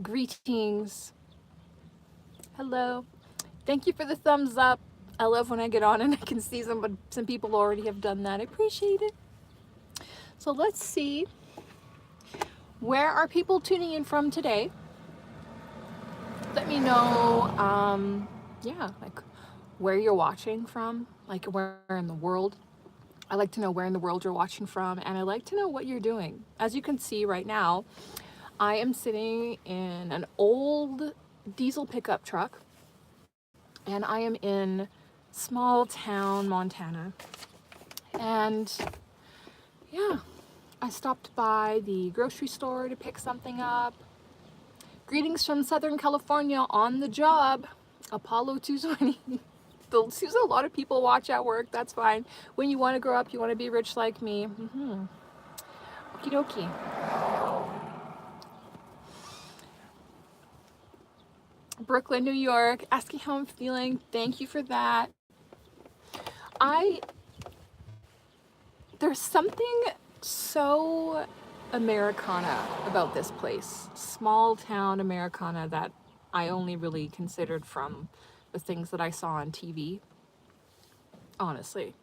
Greetings. Hello. Thank you for the thumbs up. I love when I get on and I can see some people already have done that. I appreciate it. So let's see. Where are people tuning in from today? Let me know, yeah, like where you're watching from, like where in the world. I like to know where in the world you're watching from, and I like to know what you're doing. As you can see right now, I am sitting in an old diesel pickup truck, and I am in small town Montana. And yeah, I stopped by the grocery store to pick something up. Greetings from Southern California on the job. Apollo 220. There's a lot of people watch at work. That's fine. When you want to grow up, you want to be rich like me. Okie dokie. Brooklyn, New York. Asking how I'm feeling. Thank you for that. There's something so Americana about this place. Small town Americana that I only really considered from the things that I saw on TV. Honestly.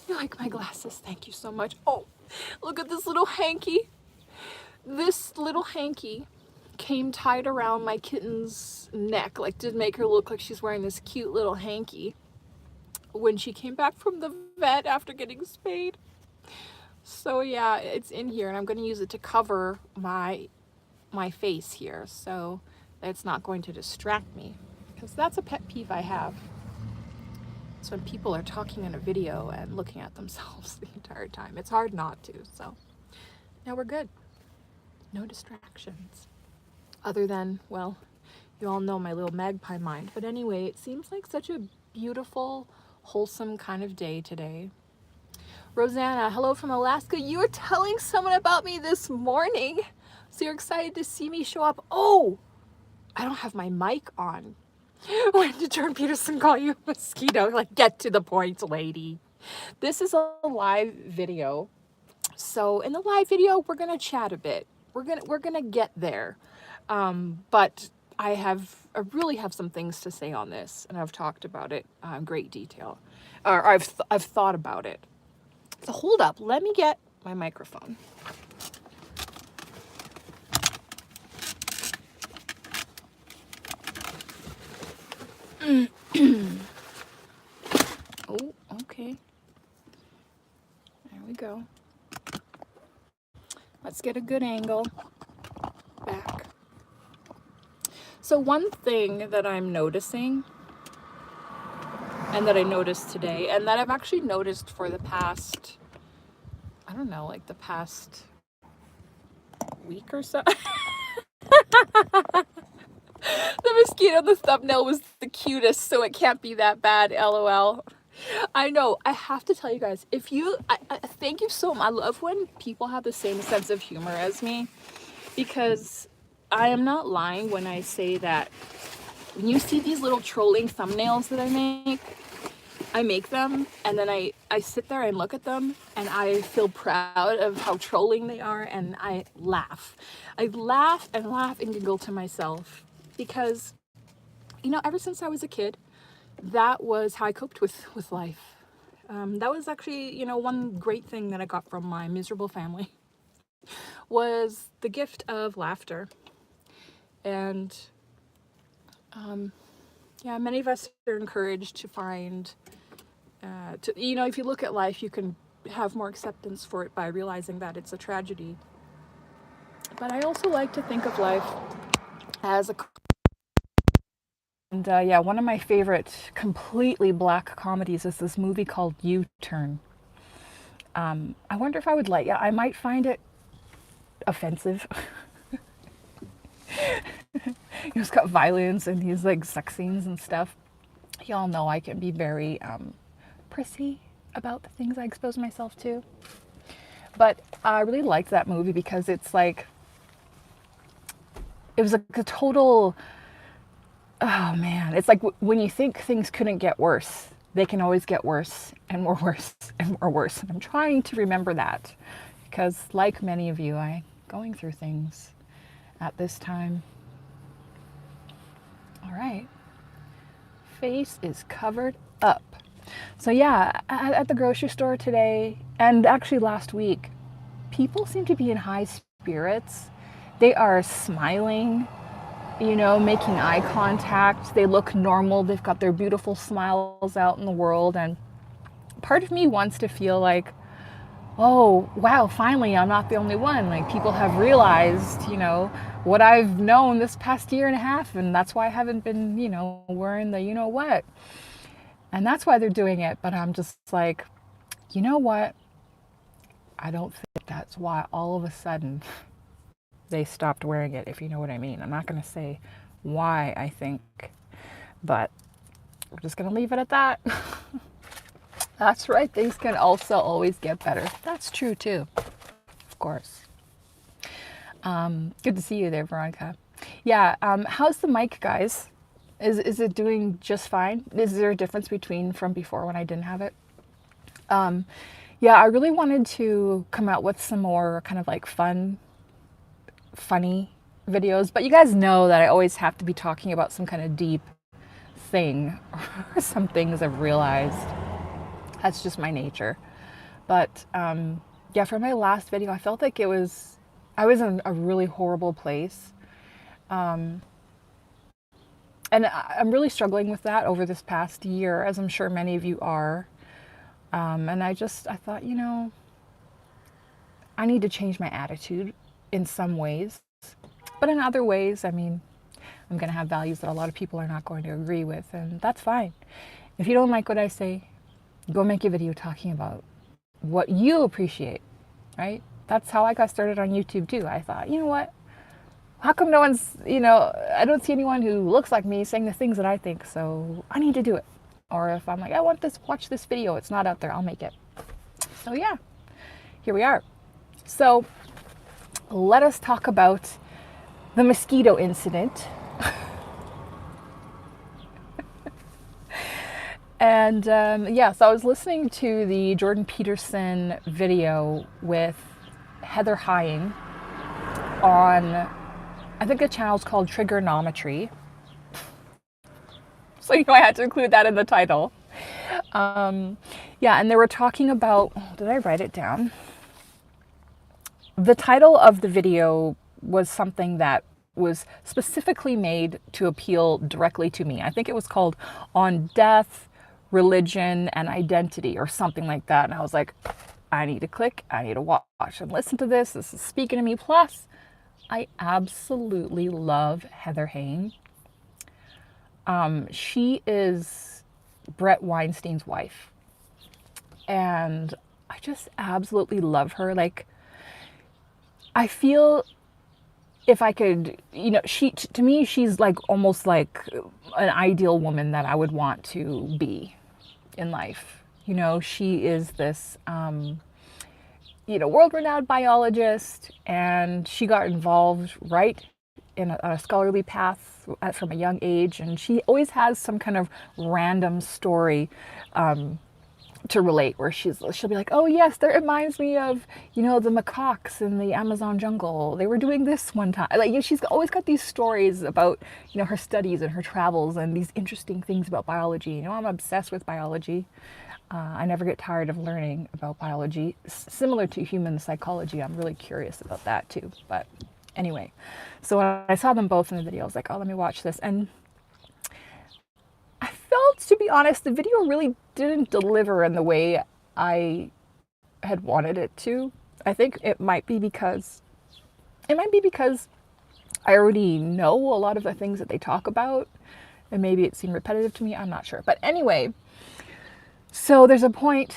You like my glasses? Thank you so much. Oh, look at this little hanky. This little hanky came tied around my kitten's neck, like to make her look like she's wearing this cute little hanky when she came back from the vet after getting spayed. So yeah, it's in here and I'm going to use it to cover my face here so that it's not going to distract me, because that's a pet peeve I have. It's when people are talking in a video and looking at themselves the entire time. It's hard not to. So now we're good. No distractions. Other than, well, you all know my little magpie mind. But anyway, it seems like such a beautiful, wholesome kind of day today. Rosanna, hello from Alaska. You were telling someone about me this morning. So you're excited to see me show up. Oh, I don't have my mic on. When did Jordan Peterson call you Mosquito? Like, get to the point, lady. This is a live video. So in the live video, we're gonna chat a bit. We're gonna get there. But I really have some things to say on this, and I've talked about it in great detail, or I've thought about it. So hold up, let me get my microphone. Oh, okay. There we go. Let's get a good angle. Back. So one thing that I'm noticing, and that I noticed today, and that I've actually noticed for the past, I don't know, like the past week or so. The mosquito in the thumbnail was the cutest, so it can't be that bad, lol. I know, I have to tell you guys, thank you so much. I love when people have the same sense of humor as me, because I am not lying when I say that when you see these little trolling thumbnails that I make them, and then I sit there and look at them, and I feel proud of how trolling they are, and I laugh. I laugh and giggle to myself, because, ever since I was a kid, that was how I coped with life. That was actually, one great thing that I got from my miserable family was the gift of laughter. And yeah, many of us are encouraged to find, if you look at life, you can have more acceptance for it by realizing that it's a tragedy. But I also like to think of life as a... And yeah, one of my favorite completely black comedies is this movie called U-Turn. I wonder if I would like, yeah, I might find it offensive. It's got violence and these like sex scenes and stuff. Y'all know I can be very prissy about the things I expose myself to. But I really liked that movie because it's like, it was like a total, oh man, it's like when you think things couldn't get worse, they can always get worse and more worse and more worse. And I'm trying to remember that because, like many of you, I'm going through things. at this time. All right. Face is covered up. So yeah, at the grocery store today, and actually last week, people seem to be in high spirits. They are smiling, you know, making eye contact. They look normal. They've got their beautiful smiles out in the world. And part of me wants to feel like, oh, wow, finally, I'm not the only one. Like, people have realized, you know, what I've known this past year and a half. And that's why I haven't been, you know, wearing the you know what. And that's why they're doing it. But I'm just like, you know what? I don't think that's why all of a sudden they stopped wearing it, if you know what I mean. I'm not going to say why I think, but we're just going to leave it at that. That's right. Things can also always get better. That's true too, of course. Good to see you there, Veronica. Yeah. How's the mic, guys? Is it doing just fine? Is there a difference between from before when I didn't have it? Yeah, I really wanted to come out with some more kind of like funny videos, but you guys know that I always have to be talking about some kind of deep thing or some things I've realized. That's just my nature. But yeah, for my last video, I felt like I was in a really horrible place. And I'm really struggling with that over this past year, as I'm sure many of you are. And I thought, you know, I need to change my attitude in some ways. But in other ways, I mean, I'm going to have values that a lot of people are not going to agree with, and that's fine. If you don't like what I say, go make a video talking about what you appreciate, right? That's how I got started on YouTube too. I thought, you know what? How come no one's, you know, I don't see anyone who looks like me saying the things that I think, so I need to do it. Or if I'm like, I want this, watch this video, it's not out there, I'll make it. So yeah, here we are. So let us talk about the Mosquito incident. And yeah, so I was listening to the Jordan Peterson video with Heather Hying on, I think the channel's called Trigonometry. So you know I had to include that in the title. Yeah, and they were talking about, did I write it down? The title of the video was something that was specifically made to appeal directly to me. I think it was called On Death, Religion, and Identity or something like that. And I was like, I need to click, I need to watch and listen to this. This is speaking to me. Plus, I absolutely love Heather Hying. She is Brett Weinstein's wife. And I just absolutely love her. Like, I feel if I could, you know, to me, she's like almost like an ideal woman that I would want to be in life. You know, she is this, you know, world-renowned biologist, and she got involved right in a scholarly path from a young age, and she always has some kind of random story to relate, where she'll be like, oh yes, that reminds me of, you know, the macaques in the Amazon jungle. They were doing this one time. Like, you know, she's always got these stories about, you know, her studies and her travels and these interesting things about biology. You know, I'm obsessed with biology. I never get tired of learning about biology. Similar to human psychology, I'm really curious about that too. But anyway, so when I saw them both in the video, I was like, oh, let me watch this. And I felt, to be honest, the video really didn't deliver in the way I had wanted it to. I think it might be because I already know a lot of the things that they talk about, and maybe it seemed repetitive to me. I'm not sure. But anyway, so there's a point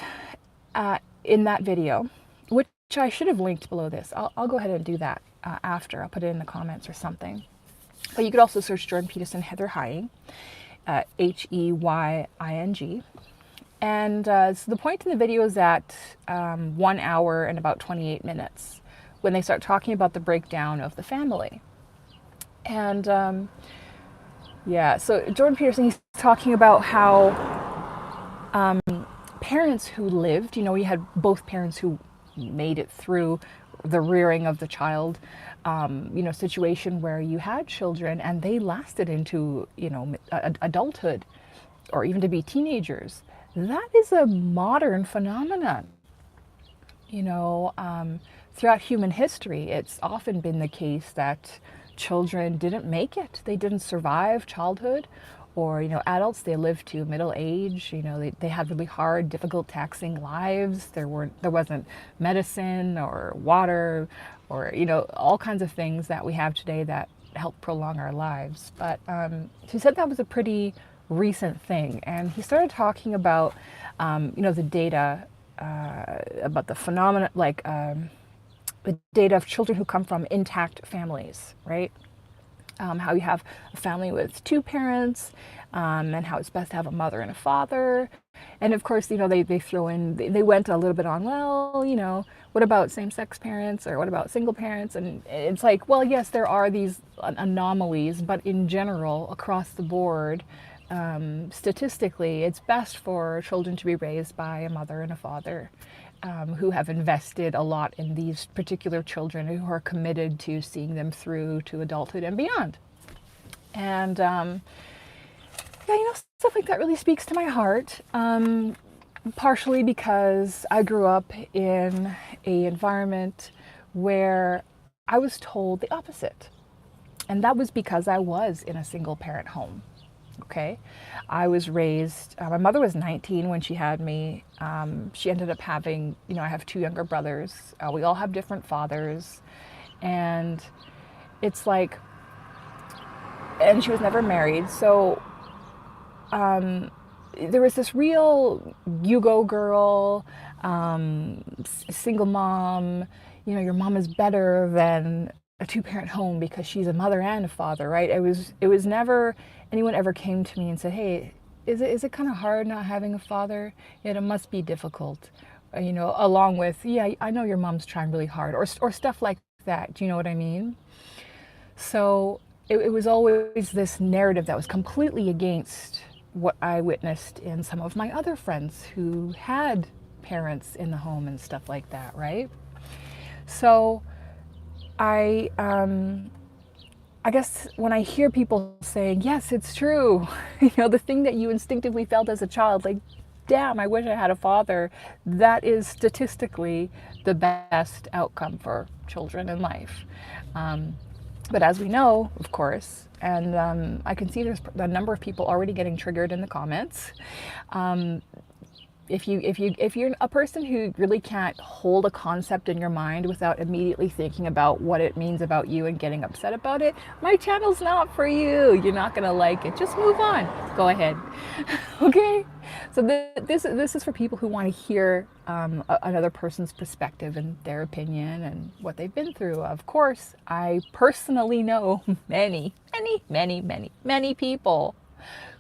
in that video, which I should have linked below this. I'll go ahead and do that after. I'll put it in the comments or something. But you could also search Jordan Peterson, Heather Hying, Heying. And so the point in the video is at 1 hour and about 28 minutes when they start talking about the breakdown of the family. And yeah, so Jordan Peterson, he's talking about how parents who lived, you know, he had both parents who made it through the rearing of the child. situation where you had children and they lasted into, adulthood or even to be teenagers. That is a modern phenomenon. You know, throughout human history, it's often been the case that children didn't make it. They didn't survive childhood, or, adults, they lived to middle age. They had really hard, difficult, taxing lives. There wasn't medicine or water or, all kinds of things that we have today that help prolong our lives. But he said that was a pretty recent thing. And he started talking about, the data about the phenomena, like the data of children who come from intact families, right? How you have a family with two parents, and how it's best to have a mother and a father. And of course, they throw in, they went a little bit on, well, what about same-sex parents, or what about single parents? And it's like, well, yes, there are these anomalies, but in general, across the board, statistically, it's best for children to be raised by a mother and a father, who have invested a lot in these particular children, who are committed to seeing them through to adulthood and beyond. And stuff like that really speaks to my heart, partially because I grew up in a environment where I was told the opposite. And that was because I was in a single parent home. Okay. I was raised, my mother was 19 when she had me. She ended up having, I have two younger brothers. We all have different fathers. And it's like, and she was never married. So there was this real you go girl, single mom, your mom is better than a two-parent home because she's a mother and a father, right? It was never anyone ever came to me and said, hey, is it kind of hard not having a father? It must be difficult, along with, yeah, I know your mom's trying really hard, or stuff like that. Do you know what I mean? So it was always this narrative that was completely against what I witnessed in some of my other friends who had parents in the home and stuff like that, right? So I guess when I hear people saying, yes, it's true, the thing that you instinctively felt as a child, like, damn, I wish I had a father, that is statistically the best outcome for children in life. But as we know, of course, and I can see there's a number of people already getting triggered in the comments. If you're a person who really can't hold a concept in your mind without immediately thinking about what it means about you and getting upset about it, my channel's not for you. You're not gonna like it. Just move on. Go ahead. Okay. So this is for people who want to hear another person's perspective and their opinion and what they've been through. Of course, I personally know many people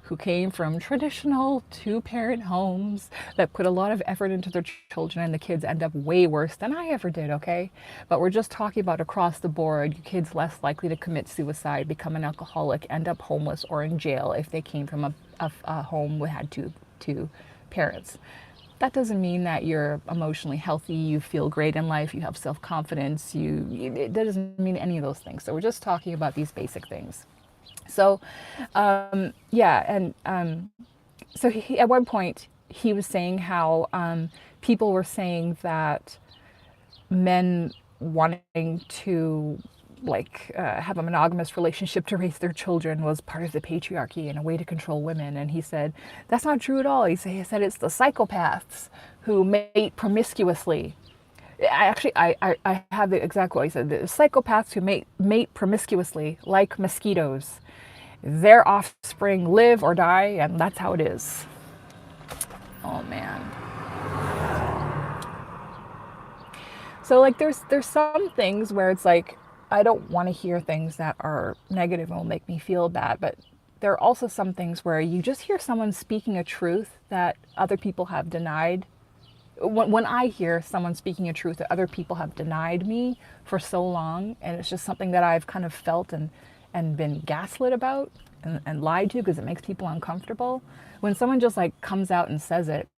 who came from traditional two-parent homes that put a lot of effort into their children, and the kids end up way worse than I ever did, okay? But we're just talking about across the board, your kids less likely to commit suicide, become an alcoholic, end up homeless or in jail if they came from a home that had two parents. That doesn't mean that you're emotionally healthy, you feel great in life, you have self-confidence, it doesn't mean any of those things. So we're just talking about these basic things. So, so at one point he was saying how people were saying that men wanting to have a monogamous relationship to raise their children was part of the patriarchy and a way to control women. And he said, that's not true at all. He said it's the psychopaths who mate promiscuously. I have the exact quote. He said, the psychopaths who mate promiscuously like mosquitoes. Their offspring live or die, and that's how it is. Oh man. So there's some things where it's like, I don't want to hear things that are negative and will make me feel bad, but there are also some things where you just hear someone speaking a truth that other people have denied. When I hear someone speaking a truth that other people have denied me for so long, and it's just something that I've kind of felt and been gaslit about and lied to because it makes people uncomfortable, when someone just comes out and says it,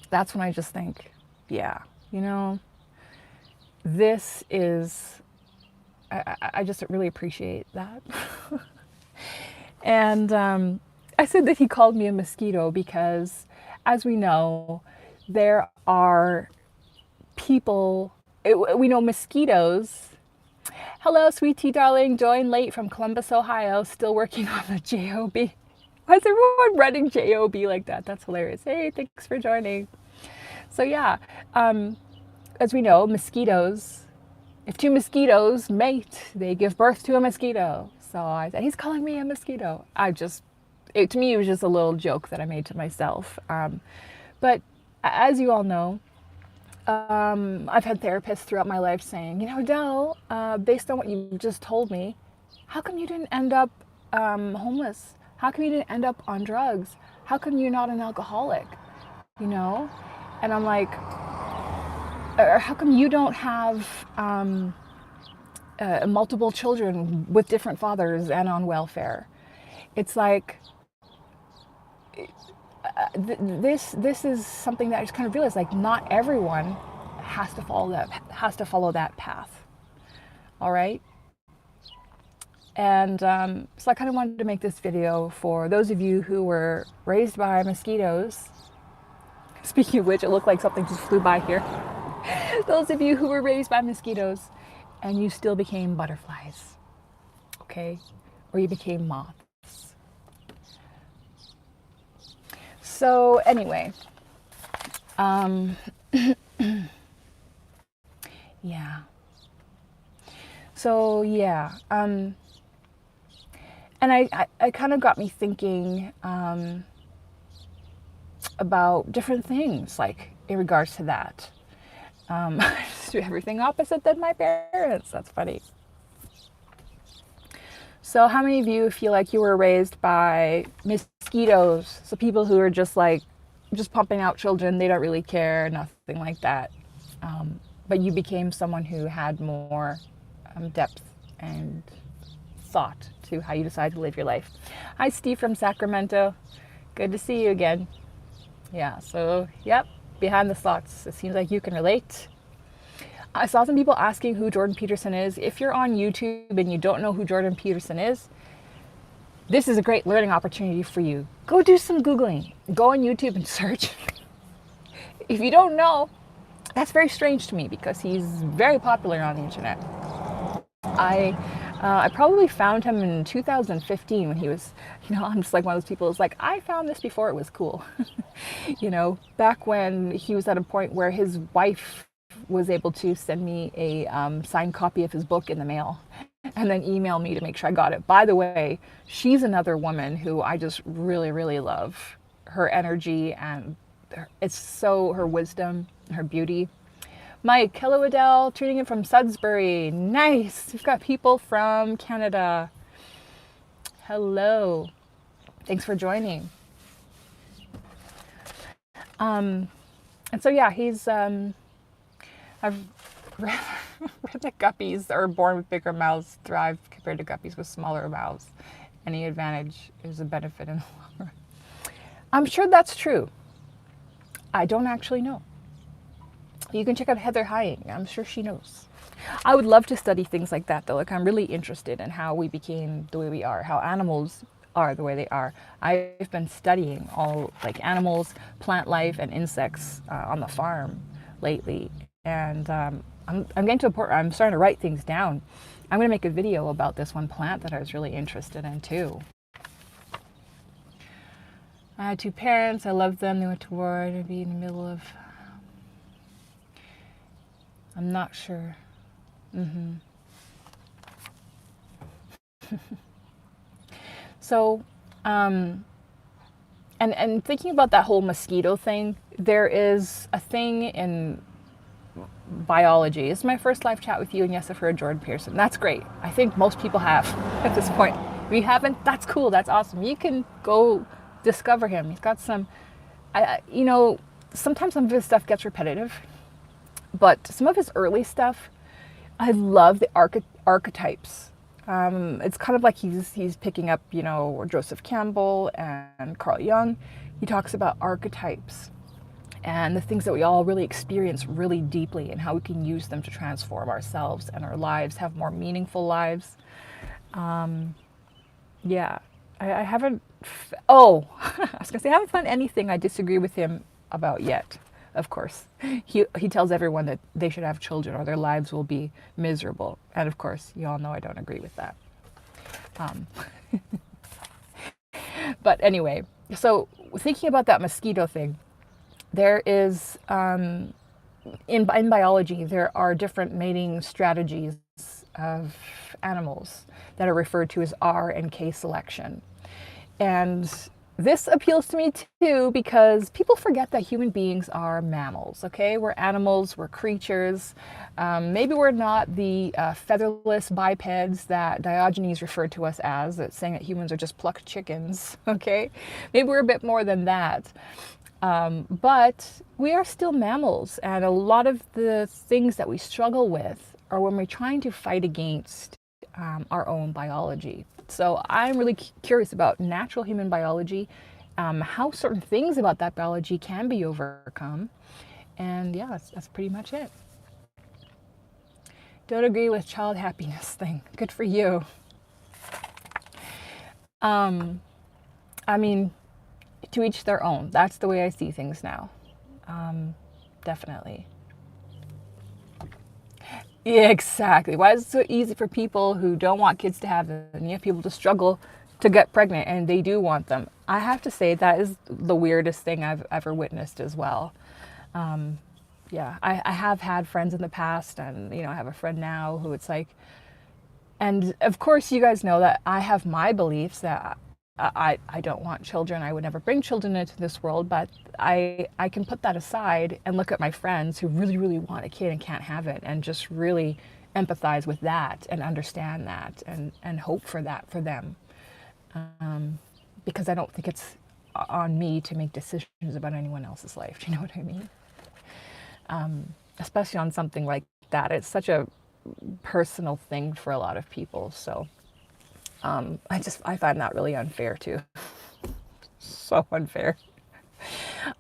that's when I just think, yeah, this is I just really appreciate that. And I said that he called me a mosquito because, as we know, there are people, we know mosquitoes. Hello, sweet tea darling, joined late from Columbus, Ohio, still working on the JOB. Why is everyone running JOB like that? That's hilarious. Hey, thanks for joining. So yeah, as we know, mosquitoes, if two mosquitoes mate, they give birth to a mosquito. So I said, he's calling me a mosquito. To me, it was just a little joke that I made to myself. But as you all know, I've had therapists throughout my life saying, Adele, based on what you just told me, how come you didn't end up homeless? How come you didn't end up on drugs? How come you're not an alcoholic? And I'm like, or how come you don't have multiple children with different fathers and on welfare? It's like, this is something that I just kind of realized, like, not everyone has to follow that path. All right. And so I kind of wanted to make this video for those of you who were raised by mosquitoes. Speaking of which, it looked like something just flew by here. Those of you who were raised by mosquitoes and you still became butterflies, okay? Or you became moths. So anyway, yeah. So yeah, and I kind of got me thinking about different things, like in regards to that. I just do everything opposite than my parents. That's funny. So how many of you feel like you were raised by mosquitoes? So people who are just pumping out children, they don't really care, nothing like that. But you became someone who had more depth and thought to how you decide to live your life. Hi, Steve from Sacramento. Good to see you again. Yeah, so, yep, behind the thoughts. It seems like you can relate. I saw some people asking who Jordan Peterson is. If you're on YouTube and you don't know who Jordan Peterson is, this is a great learning opportunity for you. Go do some Googling. Go on YouTube and search. If you don't know, that's very strange to me because he's very popular on the internet. I probably found him in 2015 when he was, I'm just like one of those people who's like, I found this before it was cool. Back when he was at a point where his wife was able to send me a signed copy of his book in the mail and then email me to make sure I got it. By the way, she's another woman who I just really, really love. Her energy and her wisdom, her beauty. Mike, hello Adele, tuning in from Sudbury. Nice. We've got people from Canada. Hello. Thanks for joining. And so yeah, he's I've read that guppies are born with bigger mouths thrive compared to guppies with smaller mouths. Any advantage is a benefit in the long run. I'm sure that's true. I don't actually know. You can check out Heather Hying. I'm sure she knows. I would love to study things like that, though. Like, I'm really interested in how we became the way we are, how animals are the way they are. I've been studying all animals, plant life, and insects on the farm lately. And I'm getting to a point where I'm starting to write things down. I'm going to make a video about this one plant that I was really interested in, too. I had two parents. I loved them. They went to war. I'd be in the middle of... I'm not sure. So, and thinking about that whole mosquito thing, there is a thing in biology. It's my first live chat with you, and yes, I've heard Jordan Peterson. That's great. I think most people have at this point. If you haven't, that's cool. That's awesome. You can go discover him. He's got some, sometimes some of his stuff gets repetitive. But some of his early stuff, I love the archetypes. It's kind of like he's picking up, Joseph Campbell and Carl Jung. He talks about archetypes. and the things that we all really experience really deeply, and how we can use them to transform ourselves and our lives, have more meaningful lives. Yeah, I haven't. Oh, I was gonna say I haven't found anything I disagree with him about yet. Of course, he tells everyone that they should have children or their lives will be miserable, and of course, you all know I don't agree with that. Um, but anyway, so thinking about that mosquito thing, there is in biology there are different mating strategies of animals that are referred to as R and K selection. And this appeals to me too because people forget that human beings are mammals, okay? We're animals, we're creatures. Maybe we're not the featherless bipeds that Diogenes referred to us as, that's saying that humans are just plucked chickens, okay? Maybe we're a bit more than that. But we are still mammals, and a lot of the things that we struggle with are when we're trying to fight against our own biology. So I'm really curious about natural human biology, how certain things about that biology can be overcome. And yeah, that's pretty much it. Don't agree with child happiness thing. Good for you. I mean, to each their own. That's the way I see things now. Definitely. Yeah, exactly. Why is it so easy for people who don't want kids to have them, and you have people to struggle to get pregnant and they do want them? I have to say that is the weirdest thing I've ever witnessed as well. Yeah, I have had friends in the past, and I have a friend now who it's like, and of course you guys know that I have my beliefs that I don't want children. I would never bring children into this world, but I can put that aside and look at my friends who really, really want a kid and can't have it, and just really empathize with that and understand that and hope for that for them. Because I don't think it's on me to make decisions about anyone else's life. Do you know what I mean? Especially on something like that. It's such a personal thing for a lot of people. So I find that really unfair too. So unfair.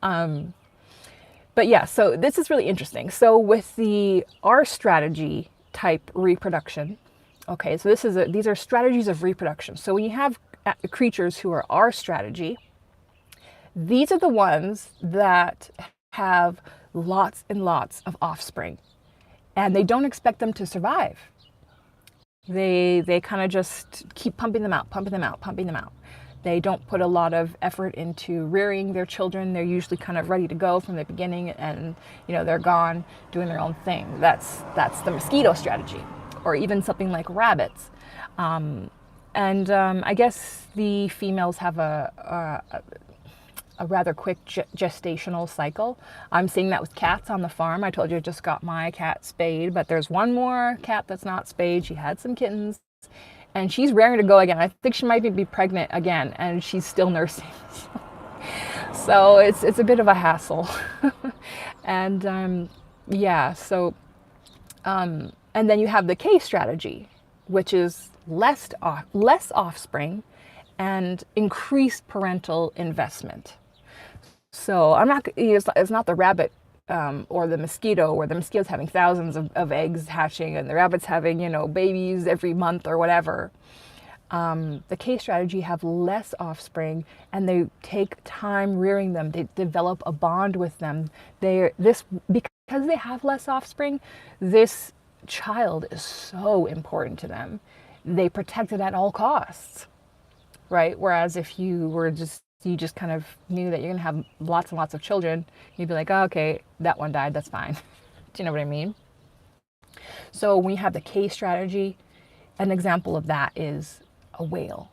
But yeah, so this is really interesting. So with the R strategy type reproduction, okay, so these are strategies of reproduction. So when you have creatures who are R strategy, these are the ones that have lots and lots of offspring, and they don't expect them to survive. They kind of just keep pumping them out, pumping them out, pumping them out. They don't put a lot of effort into rearing their children. They're usually kind of ready to go from the beginning, and they're gone doing their own thing. That's the mosquito strategy, or even something like rabbits. I guess the females have a rather quick gestational cycle. I'm seeing that with cats on the farm. I told you I just got my cat spayed, but there's one more cat that's not spayed. She had some kittens, and she's raring to go again. I think she might be pregnant again, and she's still nursing. So it's a bit of a hassle. And yeah, so and then you have the K strategy, which is less offspring and increased parental investment. So it's not the rabbit or the mosquito, where the mosquito's having thousands of eggs hatching and the rabbit's having, babies every month or whatever. The K strategy have less offspring, and they take time rearing them. They develop a bond with them. Because they have less offspring, this child is so important to them. They protect it at all costs, right? Whereas if you just kind of knew that you're gonna have lots and lots of children, you'd be like, oh, okay, that one died, that's fine. Do you know what I mean? So when you have the K strategy, an example of that is a whale.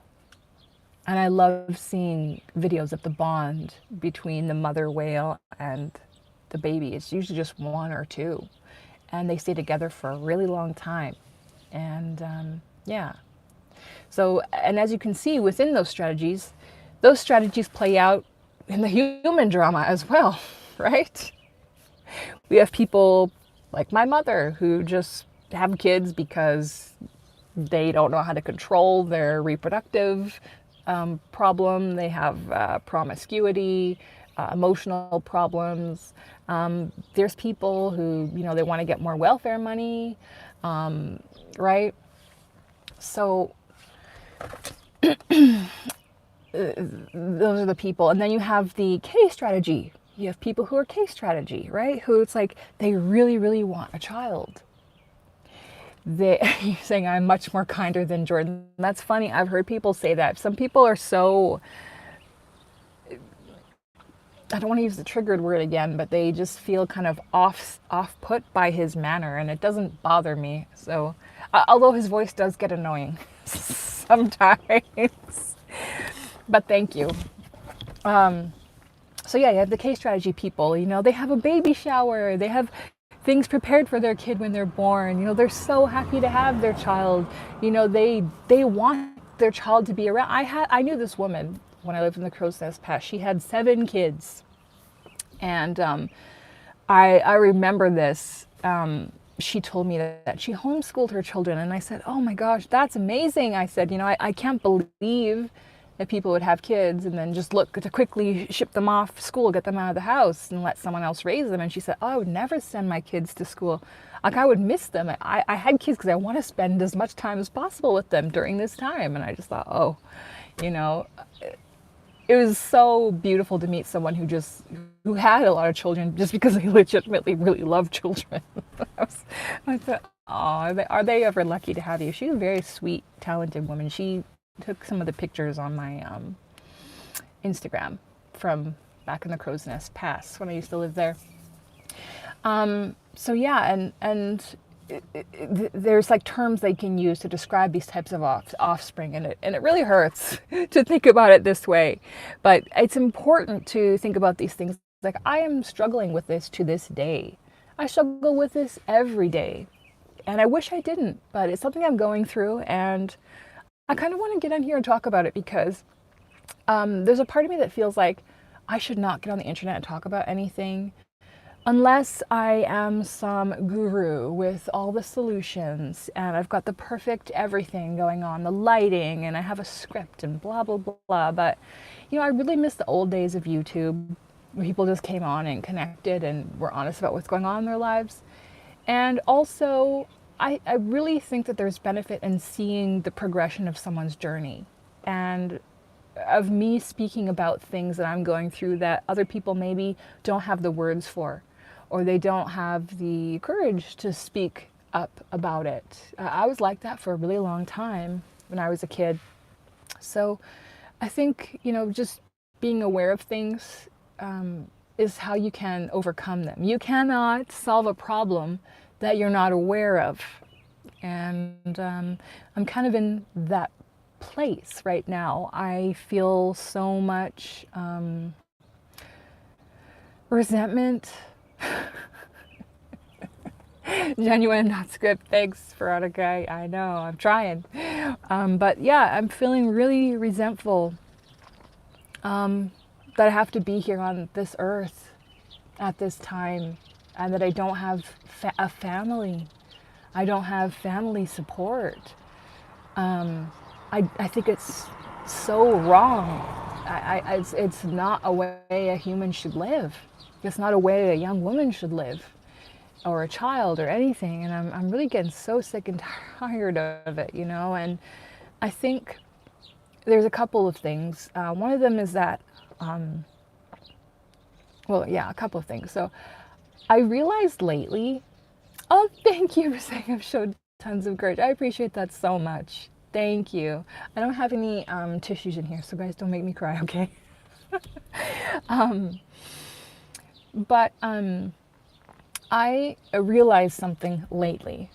And I love seeing videos of the bond between the mother whale and the baby. It's usually just one or two, and they stay together for a really long time. And yeah. So, and as you can see within those strategies play out in the human drama as well, right? We have people like my mother who just have kids because they don't know how to control their reproductive problem. They have promiscuity. emotional problems. There's people who, they want to get more welfare money, right? So those are the people. And then you have the K strategy. You have people who are K strategy, right? Who it's like they really, really want a child. You're saying I'm much more kinder than Jordan. That's funny. I've heard people say that. Some people are so, I don't want to use the triggered word again, but they just feel kind of off put by his manner, and it doesn't bother me. So, although his voice does get annoying sometimes, but thank you. So yeah, you have the K strategy people. They have a baby shower. They have things prepared for their kid when they're born. They're so happy to have their child. They want their child to be around. I knew this woman when I lived in the Crow's Nest Pass. She had 7 kids, and I remember this. She told me that she homeschooled her children, and I said, "Oh my gosh, that's amazing!" I said, I can't believe that people would have kids and then just look to quickly ship them off school, get them out of the house, and let someone else raise them. And she said, "Oh, I would never send my kids to school. Like, I would miss them. I had kids because I want to spend as much time as possible with them during this time." And I just thought, oh, it was so beautiful to meet someone who had a lot of children just because they legitimately really love children. I thought, oh, are they ever lucky to have you? She's a very sweet, talented woman. She took some of the pictures on my Instagram from back in the Crow's Nest Pass when I used to live there. So yeah, and there's like terms they can use to describe these types of offspring, and it really hurts to think about it this way, but it's important to think about these things. Like, I am struggling with this to this day. I struggle with this every day, and I wish I didn't, but it's something I'm going through, and I kind of want to get in here and talk about it because there's a part of me that feels like I should not get on the internet and talk about anything unless I am some guru with all the solutions and I've got the perfect everything going on, the lighting, and I have a script and blah, blah, blah. But, I really miss the old days of YouTube where people just came on and connected and were honest about what's going on in their lives. And also, I really think that there's benefit in seeing the progression of someone's journey and of me speaking about things that I'm going through that other people maybe don't have the words for, or they don't have the courage to speak up about it. I was like that for a really long time when I was a kid. So I think, just being aware of things is how you can overcome them. You cannot solve a problem that you're not aware of. And I'm kind of in that place right now. I feel so much resentment. Genuine, not script. Thanks, Veronica. I know, I'm trying. But yeah, I'm feeling really resentful that I have to be here on this earth at this time, and that I don't have a family. I don't have family support. I think it's so wrong. It's not a way a human should live. It's not a way a young woman should live, or a child, or anything. And I'm really getting so sick and tired of it, And I think there's a couple of things. One of them is that, a couple of things. So I realized lately, oh, thank you for saying I've showed tons of courage. I appreciate that so much. Thank you. I don't have any tissues in here, so guys, don't make me cry, okay? But I realized something lately.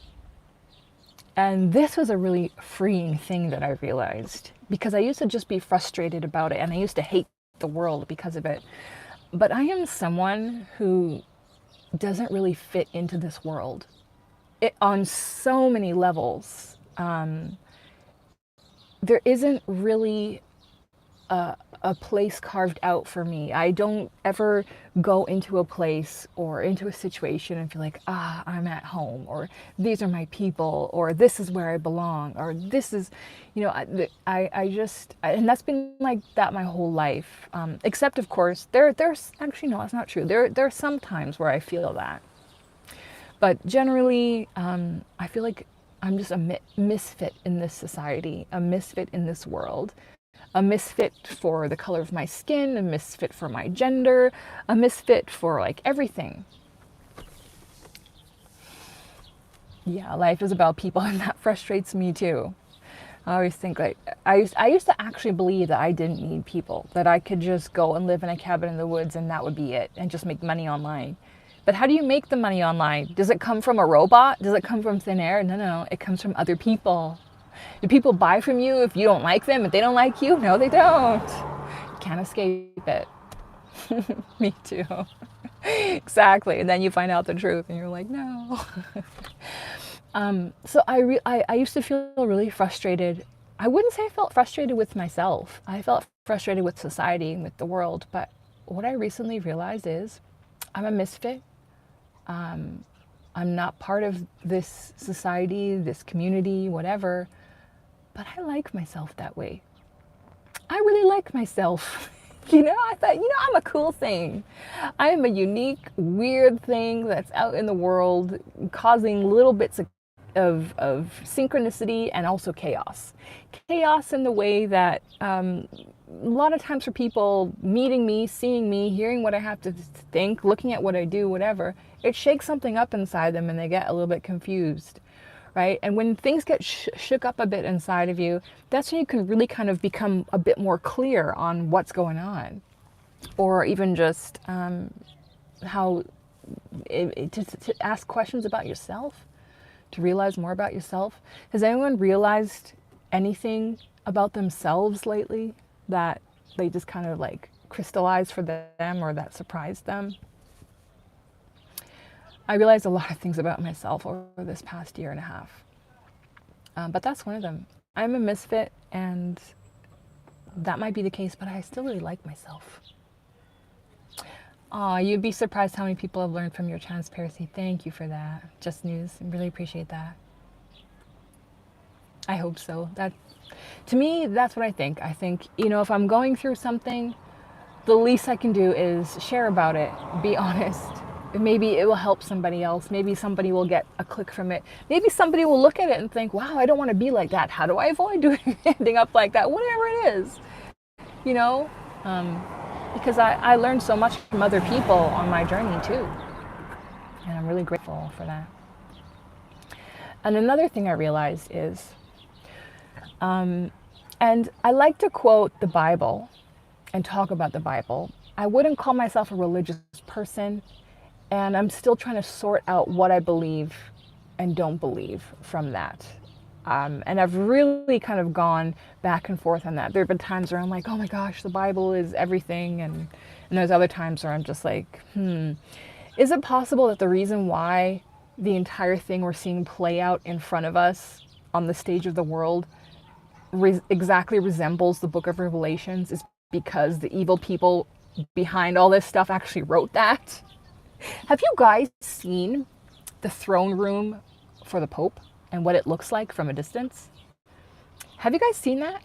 And this was a really freeing thing that I realized, because I used to just be frustrated about it, and I used to hate the world because of it. But I am someone who doesn't really fit into this world on so many levels. There isn't really a place carved out for me. I don't ever go into a place or into a situation and feel like, I'm at home, or these are my people, or this is where I belong, or this is, I just, and that's been like that my whole life. Except, of course, there's actually, no, that's not true. There are some times where I feel that. But generally, I feel like I'm just a misfit in this society, a misfit in this world, a misfit for the color of my skin, a misfit for my gender, a misfit for like everything. Yeah, life is about people, and that frustrates me too. I always think like I used to actually believe that I didn't need people, that I could just go and live in a cabin in the woods and that would be it, and just make money online. But how do you make the money online? Does it come from a robot? Does it come from thin air? No, no, no. It comes from other people. Do people buy from you if you don't like them, if they don't like you? No, they don't. You can't escape it. Me too. Exactly. And then you find out the truth and you're like, no. So I used to feel really frustrated. I wouldn't say I felt frustrated with myself. I felt frustrated with society and with the world. But what I recently realized is I'm a misfit. I'm not part of this society, this community, whatever. But I like myself that way. I really like myself. I thought, I'm a cool thing. I am a unique, weird thing that's out in the world, causing little bits of synchronicity and also chaos. Chaos in the way that a lot of times for people meeting me, seeing me, hearing what I have to think, looking at what I do, whatever, it shakes something up inside them and they get a little bit confused. Right? And when things get shook up a bit inside of you, that's when you can really kind of become a bit more clear on what's going on. Or even just how to ask questions about yourself, to realize more about yourself. Has anyone realized anything about themselves lately that they just kind of like crystallized for them or that surprised them? I realized a lot of things about myself over this past year and a half. But that's one of them. I'm a misfit, and that might be the case, but I still really like myself. Aw, you'd be surprised how many people have learned from your transparency. Thank you for that. Just news. I really appreciate that. I hope so. To me, that's what I think. I think, if I'm going through something, the least I can do is share about it, be honest. Maybe it will help somebody else. Maybe somebody will get a click from it. Maybe somebody will look at it and think, wow, I don't want to be like that. How do I avoid ending up like that? Whatever it is, because I learned so much from other people on my journey too. And I'm really grateful for that. And another thing I realized is, and I like to quote the Bible and talk about the Bible. I wouldn't call myself a religious person. And I'm still trying to sort out what I believe and don't believe from that. And I've really kind of gone back and forth on that. There have been times where I'm like, oh my gosh, the Bible is everything. And there's other times where I'm just like, is it possible that the reason why the entire thing we're seeing play out in front of us on the stage of the world exactly resembles the book of Revelations is because the evil people behind all this stuff actually wrote that? Have you guys seen the throne room for the Pope and what it looks like from a distance? Have you guys seen that?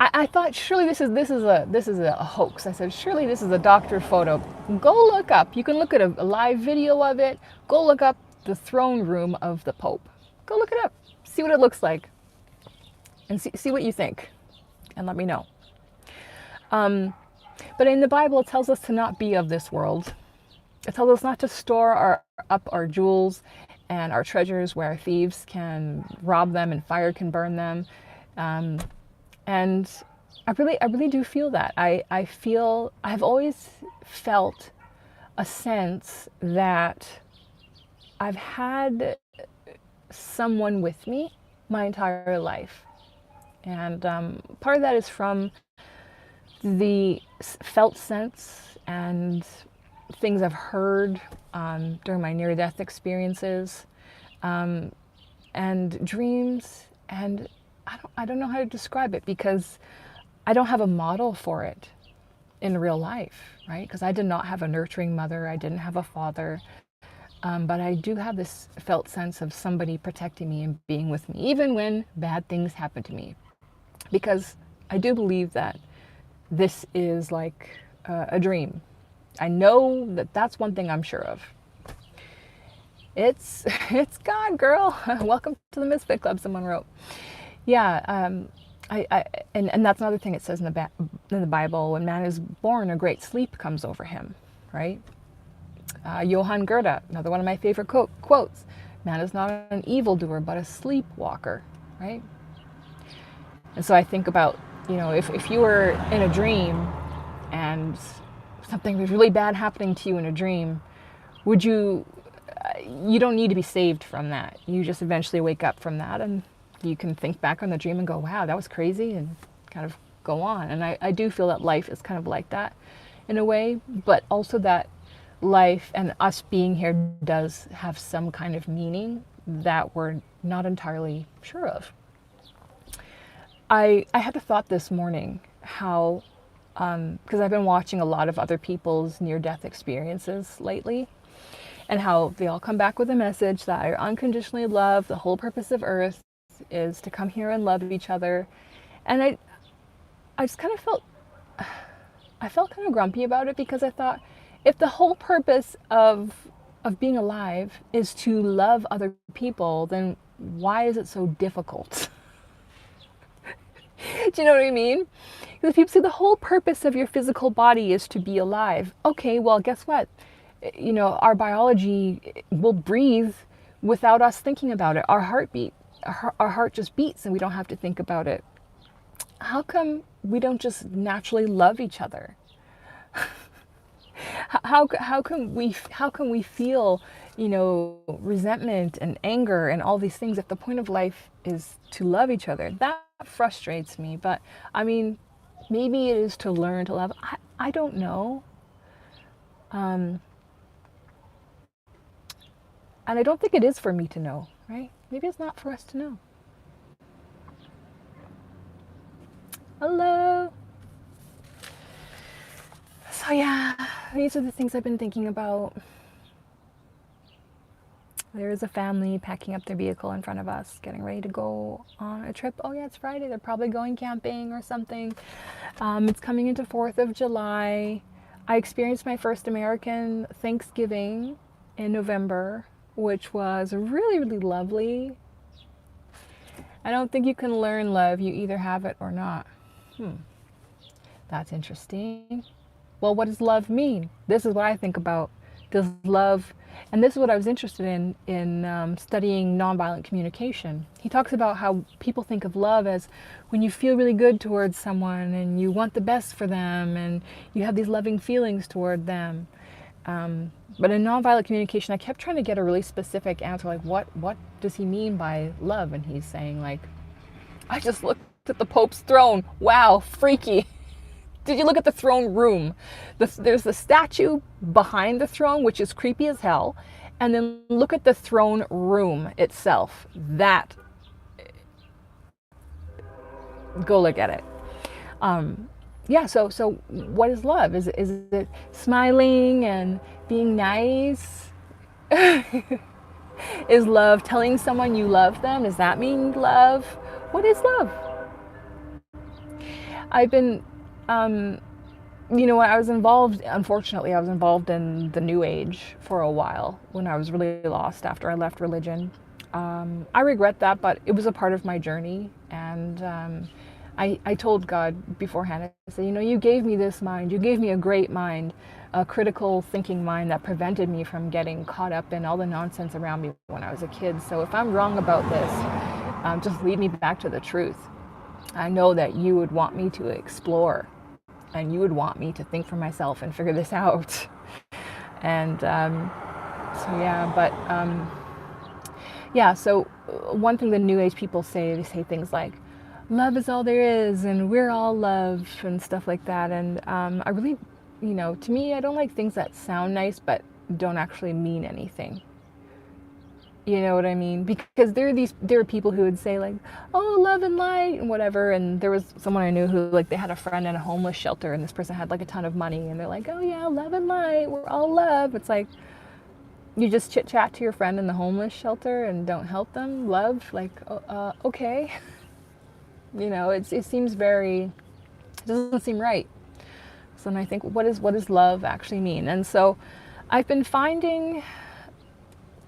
I thought surely this is a hoax. I said surely this is a doctored photo. Go look up. You can look at a live video of it. Go look up the throne room of the Pope. Go look it up. See what it looks like, and see what you think, and let me know. But in the Bible, it tells us to not be of this world. It tells us not to store up our jewels and our treasures where thieves can rob them and fire can burn them. And I really do feel that. I've always felt a sense that I've had someone with me my entire life. And part of that is from the felt sense and things I've heard during my near-death experiences, and dreams, and I don't know how to describe it because I don't have a model for it in real life, right? Because I did not have a nurturing mother. I didn't have a father. But I do have this felt sense of somebody protecting me and being with me, even when bad things happen to me. Because I do believe that this is like a dream. I know that that's one thing I'm sure of. It's it's God, girl. Welcome to the Misfit Club. Someone wrote. Yeah, and that's another thing it says in the Bible. When man is born, a great sleep comes over him, right? Johann Goethe, another one of my favorite quotes: "Man is not an evildoer, but a sleepwalker," right? And so I think about, if you were in a dream and something was really bad happening to you in a dream, would you? You don't need to be saved from that. You just eventually wake up from that, and you can think back on the dream and go, "Wow, that was crazy," and kind of go on. And I do feel that life is kind of like that in a way, but also that life and us being here does have some kind of meaning that we're not entirely sure of. I had a thought this morning how, because I've been watching a lot of other people's near-death experiences lately, and how they all come back with a message that you're unconditionally loved. The whole purpose of Earth is to come here and love each other. And I just kind of I felt kind of grumpy about it, because I thought, if the whole purpose of being alive is to love other people, then why is it so difficult? Do you know what I mean? Because people say the whole purpose of your physical body is to be alive. Okay, well, guess what? Our biology will breathe without us thinking about it. Our heart just beats and we don't have to think about it. How come we don't just naturally love each other? How can we feel, resentment and anger and all these things if the point of life is to love each other? That frustrates me. But I mean, maybe it is to learn to love. I don't know. And I don't think it is for me to know, right? Maybe it's not for us to know. Hello. So yeah, these are the things I've been thinking about. There is a family packing up their vehicle in front of us, getting ready to go on a trip. Oh yeah, it's Friday. They're probably going camping or something. It's coming into 4th of July. I experienced my first American Thanksgiving in November, which was really, really lovely. I don't think you can learn love. You either have it or not. That's interesting. Well, what does love mean? This is what I think about. Does love, and this is what I was interested in studying nonviolent communication. He talks about how people think of love as when you feel really good towards someone and you want the best for them and you have these loving feelings toward them. But in nonviolent communication, I kept trying to get a really specific answer, like what does he mean by love? And he's saying, like, I just looked at the Pope's throne. Wow, freaky. Did you look at the throne room? There's the statue behind the throne, which is creepy as hell. And then look at the throne room itself. Go look at it. Yeah, so what is love? Is it smiling and being nice? Is love telling someone you love them? Does that mean love? What is love? I've been, when I was involved, unfortunately, I was involved in the New Age for a while when I was really lost after I left religion. I regret that, but it was a part of my journey. And I told God beforehand, I said, you gave me this mind. You gave me a great mind, a critical thinking mind that prevented me from getting caught up in all the nonsense around me when I was a kid. So if I'm wrong about this, just lead me back to the truth. I know that you would want me to explore and you would want me to think for myself and figure this out. And so one thing the New Age people say, they say things like, love is all there is and we're all love and stuff like that. And I really, to me, I don't like things that sound nice but don't actually mean anything. You know what I mean? Because there are people who would say like, "Oh, love and light" and whatever. And there was someone I knew who like they had a friend in a homeless shelter, and this person had like a ton of money, and they're like, "Oh yeah, love and light, we're all love." It's like you just chit chat to your friend in the homeless shelter and don't help them. Love, like, okay, you know, it seems very, it doesn't seem right. So then I think, what does love actually mean? And so I've been finding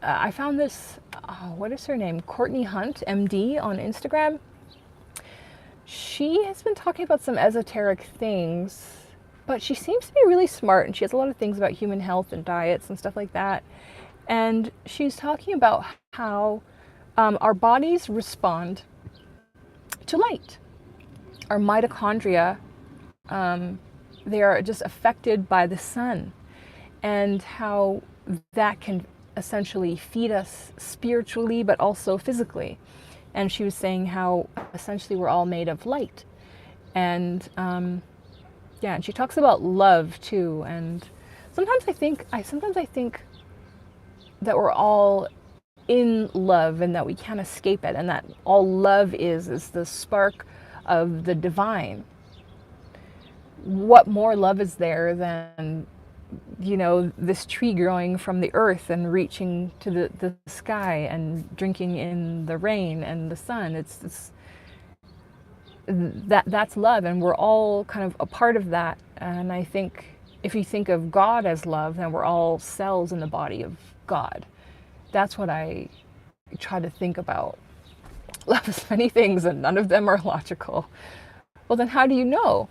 I found this, what is her name? Courtney Hunt, MD, on Instagram. She has been talking about some esoteric things, but she seems to be really smart and she has a lot of things about human health and diets and stuff like that. And she's talking about how our bodies respond to light. Our mitochondria, they are just affected by the sun, and how that can essentially feed us spiritually but also physically. And she was saying how essentially we're all made of light. And yeah, and she talks about love too. And sometimes I think that we're all in love and that we can't escape it, and that all love is the spark of the divine. What more love is there than, you know, this tree growing from the earth and reaching to the sky and drinking in the rain and the sun? It's that's love, and we're all kind of a part of that. And I think if you think of God as love, then we're all cells in the body of God. That's what I try to think about. Love is many things and none of them are logical. Well, then how do you know?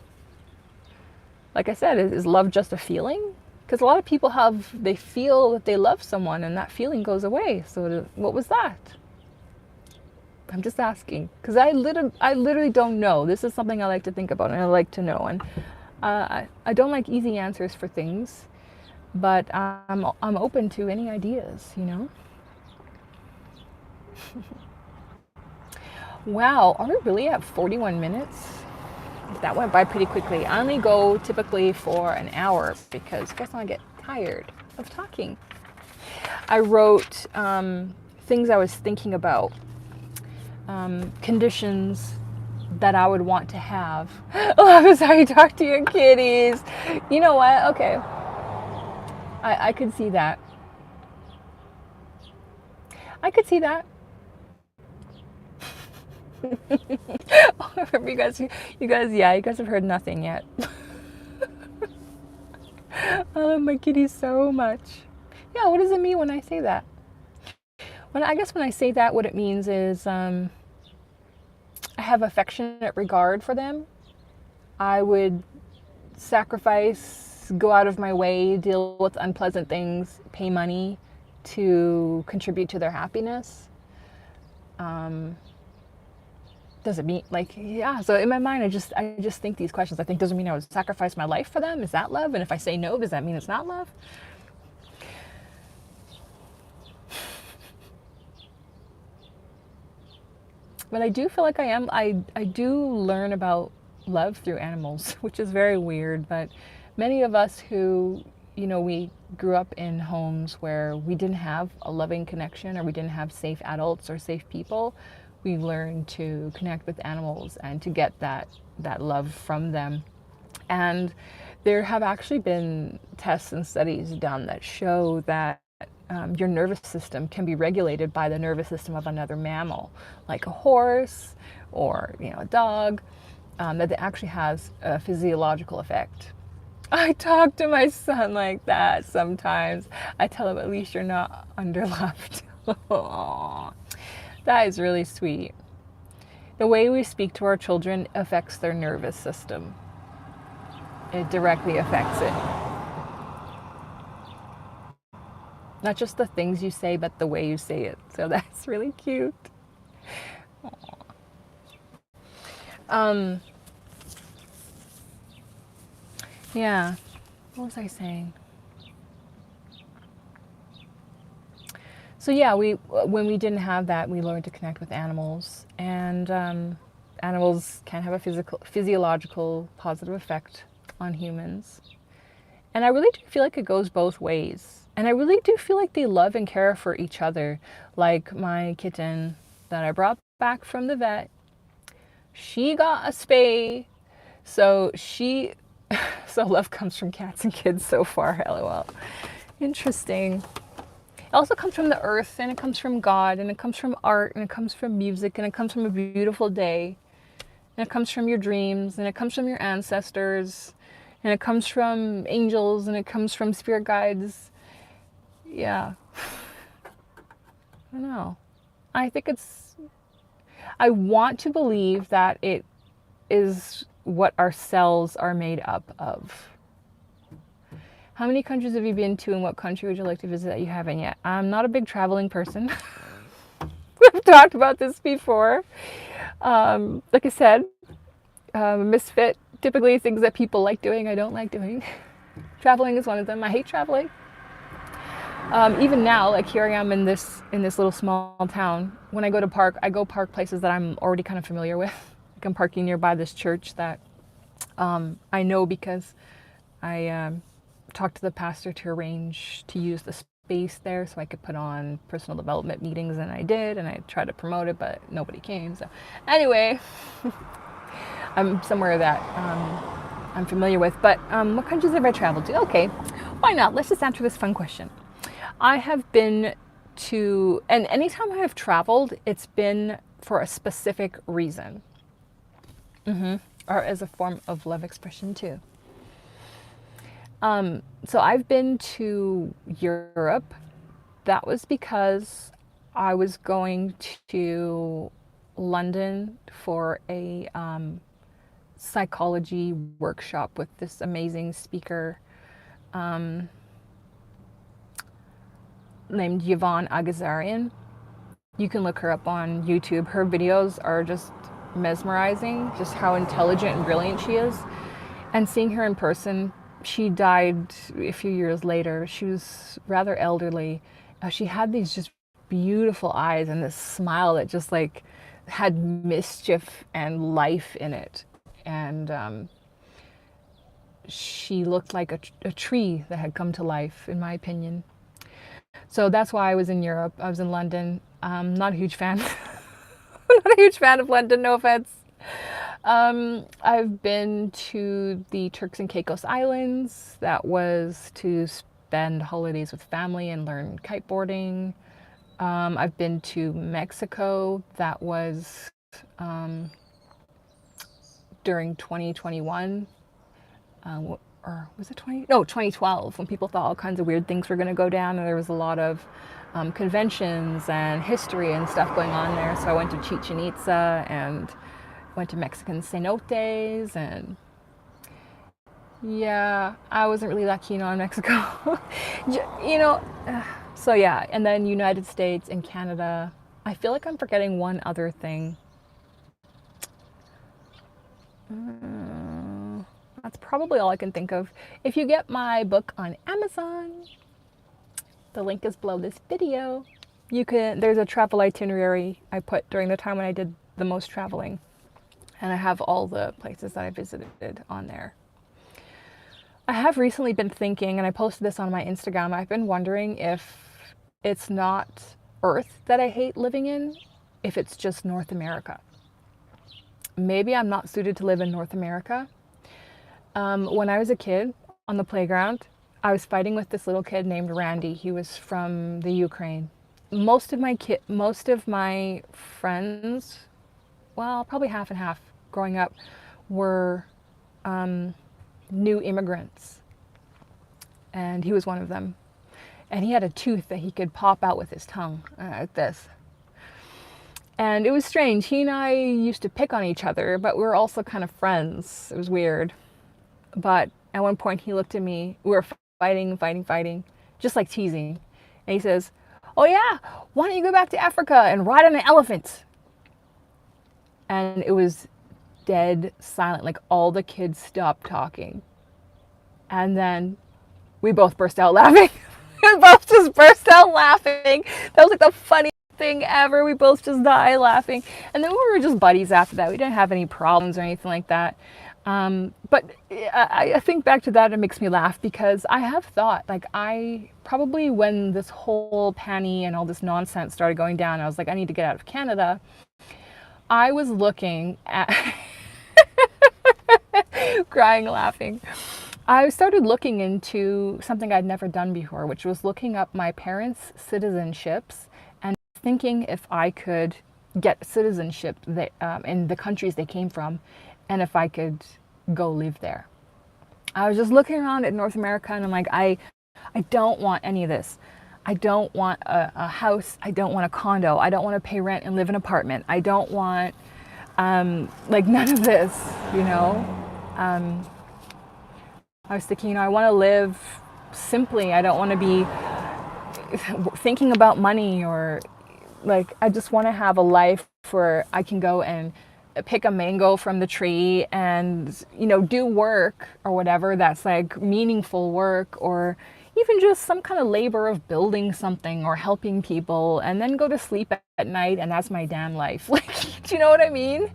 Like I said, is love just a feeling? Because a lot of people they feel that they love someone and that feeling goes away. So what was that? I'm just asking, because I literally don't know. This is something I like to think about and I like to know. And I don't like easy answers for things, but I'm open to any ideas, you know? Wow, are we really at 41 minutes? That went by pretty quickly. I only go typically for an hour because first I get tired of talking. I wrote things I was thinking about, conditions that I would want to have. Love is how you talk to your kitties. You know what? Okay. I could see that. I could see that. Oh, you guys, yeah, you guys have heard nothing yet. I love my kitties so much. Yeah, what does it mean when I say that? I guess when I say that, what it means is I have affectionate regard for them. I would sacrifice, go out of my way, deal with unpleasant things, pay money to contribute to their happiness. Does it mean, like, yeah, so in my mind I just think these questions. I think, does it mean I would sacrifice my life for them? Is that love? And if I say no, does that mean it's not love? But I do feel like I do learn about love through animals, which is very weird. But many of us who, you know, we grew up in homes where we didn't have a loving connection, or we didn't have safe adults or safe people, we learned to connect with animals and to get that love from them. And there have actually been tests and studies done that show that your nervous system can be regulated by the nervous system of another mammal, like a horse or, you know, a dog, that it actually has a physiological effect. I talk to my son like that sometimes. I tell him, at least you're not underloved. That is really sweet. The way we speak to our children affects their nervous system. It directly affects it. Not just the things you say, but the way you say it. So that's really cute. Yeah. What was I saying? So yeah, when we didn't have that, we learned to connect with animals, and animals can have a physiological positive effect on humans. And I really do feel like it goes both ways. And I really do feel like they love and care for each other. Like my kitten that I brought back from the vet, she got a spay. So she, so love comes from cats and kids so far, lol. Interesting. It also comes from the earth, and it comes from God, and it comes from art, and it comes from music, and it comes from a beautiful day, and it comes from your dreams, and it comes from your ancestors, and it comes from angels, and it comes from spirit guides. Yeah, I don't know. I think it's, I want to believe that it is what our cells are made up of. How many countries have you been to, and what country would you like to visit that you haven't yet? I'm not a big traveling person. We've talked about this before. Like I said, misfit. Typically, things that people like doing, I don't like doing. Traveling is one of them. I hate traveling. Even now, like here I am in this little small town. When I go to park, I go park places that I'm already kind of familiar with. Like I'm parking nearby this church that I know because I talked to the pastor to arrange to use the space there so I could put on personal development meetings, and I did, and I tried to promote it, but nobody came. So anyway, I'm somewhere that I'm familiar with. But what countries have I traveled to? Okay, why not? Let's just answer this fun question. I have been to, and anytime I have traveled, it's been for a specific reason, or as a form of love expression too. So I've been to Europe. That was because I was going to London for a psychology workshop with this amazing speaker named Yvonne Agazarian. You can look her up on YouTube. Her videos are just mesmerizing, just how intelligent and brilliant she is. And seeing her in person, she died a few years later. She was rather elderly. She had these just beautiful eyes and this smile that just like had mischief and life in it. And she looked like a tree that had come to life, in my opinion. So that's why I was in Europe. I was in London. Not a huge fan. Not a huge fan of London, no offense. I've been to the Turks and Caicos Islands. That was to spend holidays with family and learn kiteboarding. I've been to Mexico. That was during 2021. Or was it 2012, when people thought all kinds of weird things were going to go down, and there was a lot of conventions and history and stuff going on there. So I went to Chichen Itza and went to Mexican cenotes, and yeah, I wasn't really that keen on Mexico. you know, so yeah, and then United States and Canada. I feel like I'm forgetting one other thing. That's probably all I can think of. If you get my book on Amazon, the link is below this video. There's a travel itinerary I put during the time when I did the most traveling. And I have all the places that I visited on there. I have recently been thinking, and I posted this on my Instagram, I've been wondering if it's not Earth that I hate living in, if it's just North America. Maybe I'm not suited to live in North America. When I was a kid on the playground, I was fighting with this little kid named Randy. He was from the Ukraine. Most of my friends, well, probably half and half growing up, were new immigrants. And he was one of them. And he had a tooth that he could pop out with his tongue, like this. And it was strange. He and I used to pick on each other, but we were also kind of friends. It was weird. But at one point he looked at me, we were fighting, just like teasing. And he says, "Oh yeah, why don't you go back to Africa and ride on an elephant?" And it was dead silent, like all the kids stopped talking. And then we both burst out laughing. We both just burst out laughing. That was like the funniest thing ever. We both just died laughing. And then we were just buddies after that. We didn't have any problems or anything like that. But I think back to that, it makes me laugh because I have thought, like, I probably when this whole panty and all this nonsense started going down, I was like, I need to get out of Canada. I was looking at, crying, laughing. I started looking into something I'd never done before, which was looking up my parents' citizenships and thinking if I could get citizenship in the countries they came from and if I could go live there. I was just looking around at North America and I'm like, I don't want any of this. I don't want a house. I don't want a condo. I don't want to pay rent and live in an apartment. I don't want, like, none of this, you know? I was thinking, I want to live simply. I don't want to be thinking about money or, like, I just want to have a life where I can go and pick a mango from the tree and, do work or whatever that's like meaningful work, or even just some kind of labor of building something or helping people, and then go to sleep at night and that's my damn life. Like, do you know what I mean?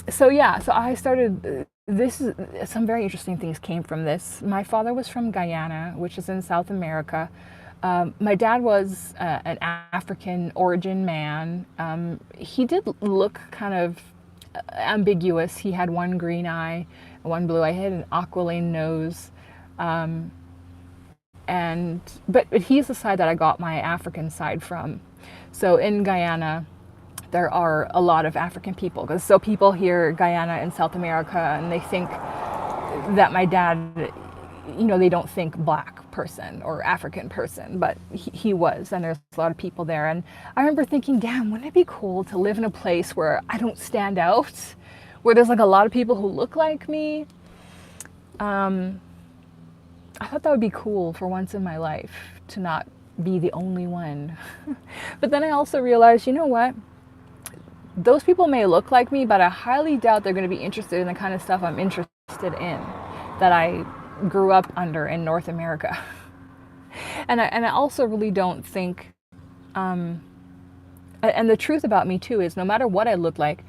So yeah, so I started, some very interesting things came from this. My father was from Guyana, which is in South America. My dad was an African origin man. He did look kind of ambiguous. He had one green eye, one blue eye. He had an aquiline nose. But he's the side that I got my African side from. So in Guyana, there are a lot of African people. So people hear Guyana in South America and they think that my dad, they don't think black person or African person, but he was, and there's a lot of people there. And I remember thinking, damn, wouldn't it be cool to live in a place where I don't stand out, where there's like a lot of people who look like me? I thought that would be cool for once in my life to not be the only one. But then I also realized, you know what? Those people may look like me, but I highly doubt they're going to be interested in the kind of stuff I'm interested in, that I grew up under in North America. And I also really don't think, and the truth about me too is no matter what I look like,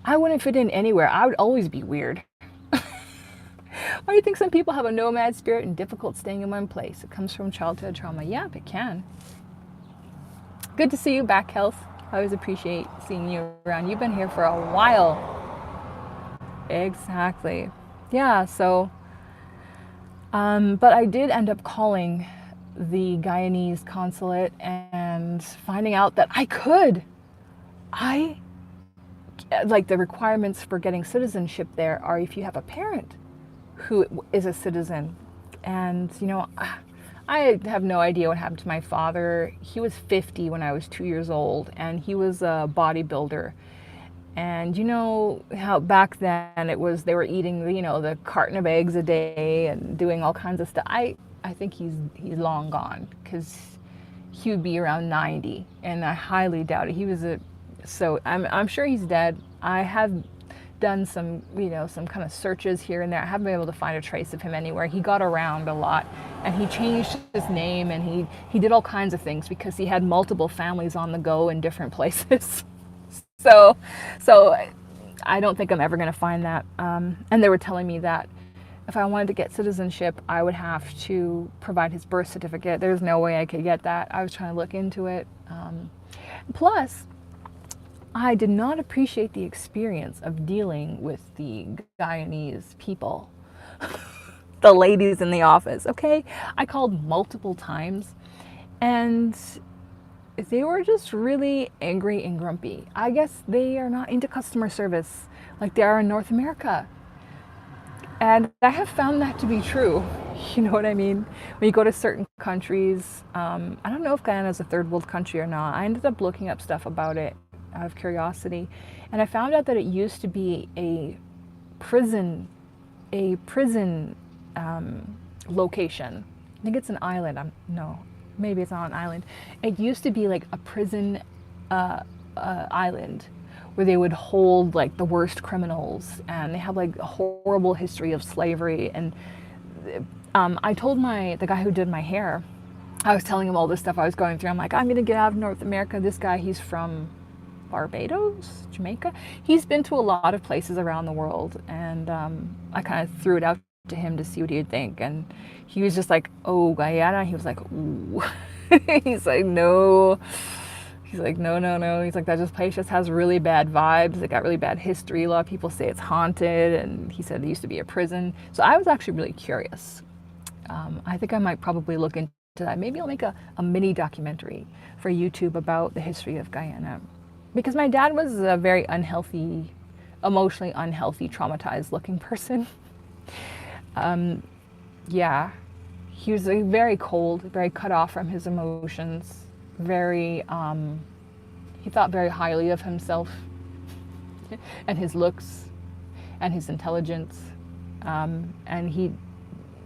I wouldn't fit in anywhere. I would always be weird. Why do you think some people have a nomad spirit and difficult staying in one place? It comes from childhood trauma. Yeah, it can. Good to see you back, Health. I always appreciate seeing you around. You've been here for a while. Exactly. Yeah, so, but I did end up calling the Guyanese consulate and finding out that like, the requirements for getting citizenship there are if you have a parent who is a citizen. And, I have no idea what happened to my father. He was 50 when I was 2 years old, and he was a bodybuilder. And you know how back then they were eating, the carton of eggs a day and doing all kinds of stuff. I think he's long gone, because he would be around 90, and I highly doubt it. So I'm sure he's dead. I have done some kind of searches here and there. I haven't been able to find a trace of him anywhere. He got around a lot, and he changed his name, and he did all kinds of things because he had multiple families on the go in different places. So I don't think I'm ever going to find that. And they were telling me that if I wanted to get citizenship, I would have to provide his birth certificate. There's no way I could get that. I was trying to look into it. Plus, I did not appreciate the experience of dealing with the Guyanese people, the ladies in the office, okay? I called multiple times, and they were just really angry and grumpy. I guess they are not into customer service like they are in North America. And I have found that to be true. You know what I mean? When you go to certain countries, I don't know if Guyana is a third world country or not. I ended up looking up stuff about it out of curiosity, and I found out that it used to be a prison location. I think it's an island. No, maybe it's not an island. It used to be like a prison island where they would hold like the worst criminals, and they have like a horrible history of slavery. And I told the guy who did my hair, I was telling him all this stuff I was going through. I'm like, I'm gonna get out of North America. This guy, he's from Barbados, Jamaica. He's been to a lot of places around the world, and I kind of threw it out to him to see what he'd think, and he was just like, "Oh, Guyana." He was like, "Ooh." He's like, "No." He's like, "No, no, no." He's like, "That just place just has really bad vibes. It got really bad history. A lot of people say it's haunted." And he said it used to be a prison. So I was actually really curious. I think I might probably look into that. Maybe I'll make a mini documentary for YouTube about the history of Guyana. Because my dad was a very unhealthy, emotionally unhealthy, traumatized looking person. Yeah, he was very cold, very cut off from his emotions, very, he thought very highly of himself and his looks and his intelligence. And he,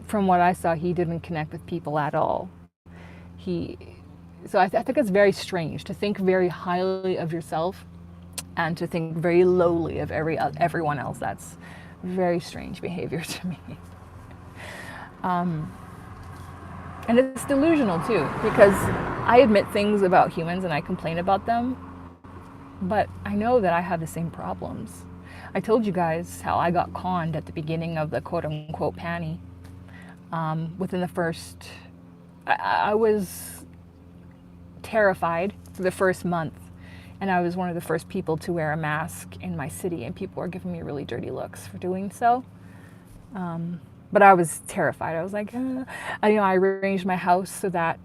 from what I saw, he didn't connect with people at all. So I think it's very strange to think very highly of yourself and to think very lowly of everyone else. That's very strange behavior to me. And it's delusional too, because I admit things about humans and I complain about them, but I know that I have the same problems. I told you guys how I got conned at the beginning of the quote-unquote panty. Within the first, I was terrified for the first month, and I was one of the first people to wear a mask in my city, and people were giving me really dirty looks for doing so. But I was terrified. I was like, I arranged my house so that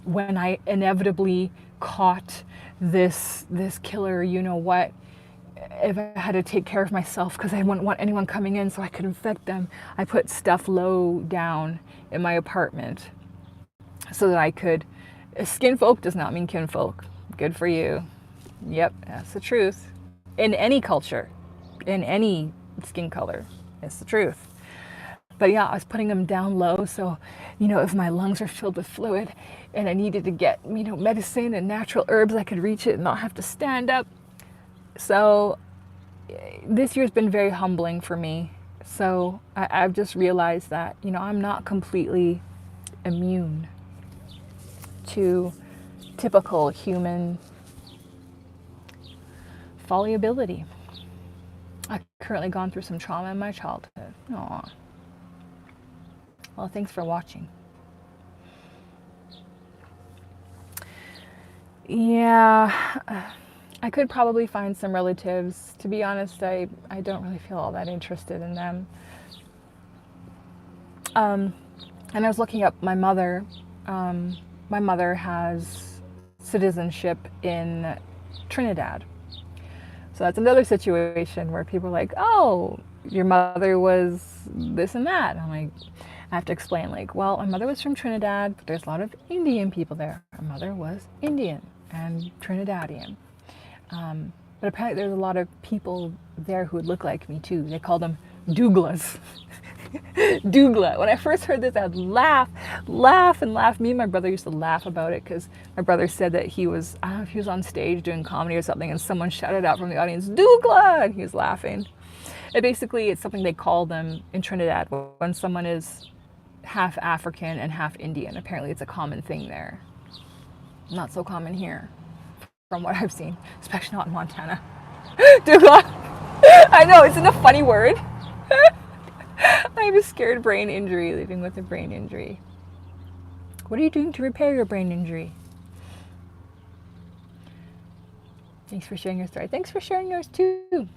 when I inevitably caught this killer, you know what, if I had to take care of myself because I wouldn't want anyone coming in so I could infect them, I put stuff low down in my apartment so that I could. Skin folk does not mean kinfolk. Good for you. Yep, that's the truth. In any culture, in any skin color, it's the truth. But yeah, I was putting them down low so, if my lungs are filled with fluid and I needed to get, medicine and natural herbs, I could reach it and not have to stand up. So this year's been very humbling for me. So I've just realized that, I'm not completely immune to typical human fallibility. I've currently gone through some trauma in my childhood. Aww. Well, thanks for watching. Yeah, I could probably find some relatives. To be honest, I don't really feel all that interested in them. And I was looking up my mother. My mother has citizenship in Trinidad. So that's another situation where people are like, "Oh, your mother was this and that." And I'm like, I have to explain, well, my mother was from Trinidad, but there's a lot of Indian people there. Her mother was Indian and Trinidadian. But apparently there's a lot of people there who would look like me too. They call them Douglas. Dougla. When I first heard this, I'd laugh. Me and my brother used to laugh about it because my brother said that he was, I don't know if he was on stage doing comedy or something, and someone shouted out from the audience, "Dougla!" and he was laughing. And basically, it's something they call them in Trinidad when someone is half African and half Indian. Apparently it's a common thing there. Not so common here, from what I've seen, especially not in Montana. Dougla. I know, isn't it a funny word? I have a scared brain injury, living with a brain injury. What are you doing to repair your brain injury? Thanks for sharing your story. Thanks for sharing yours too.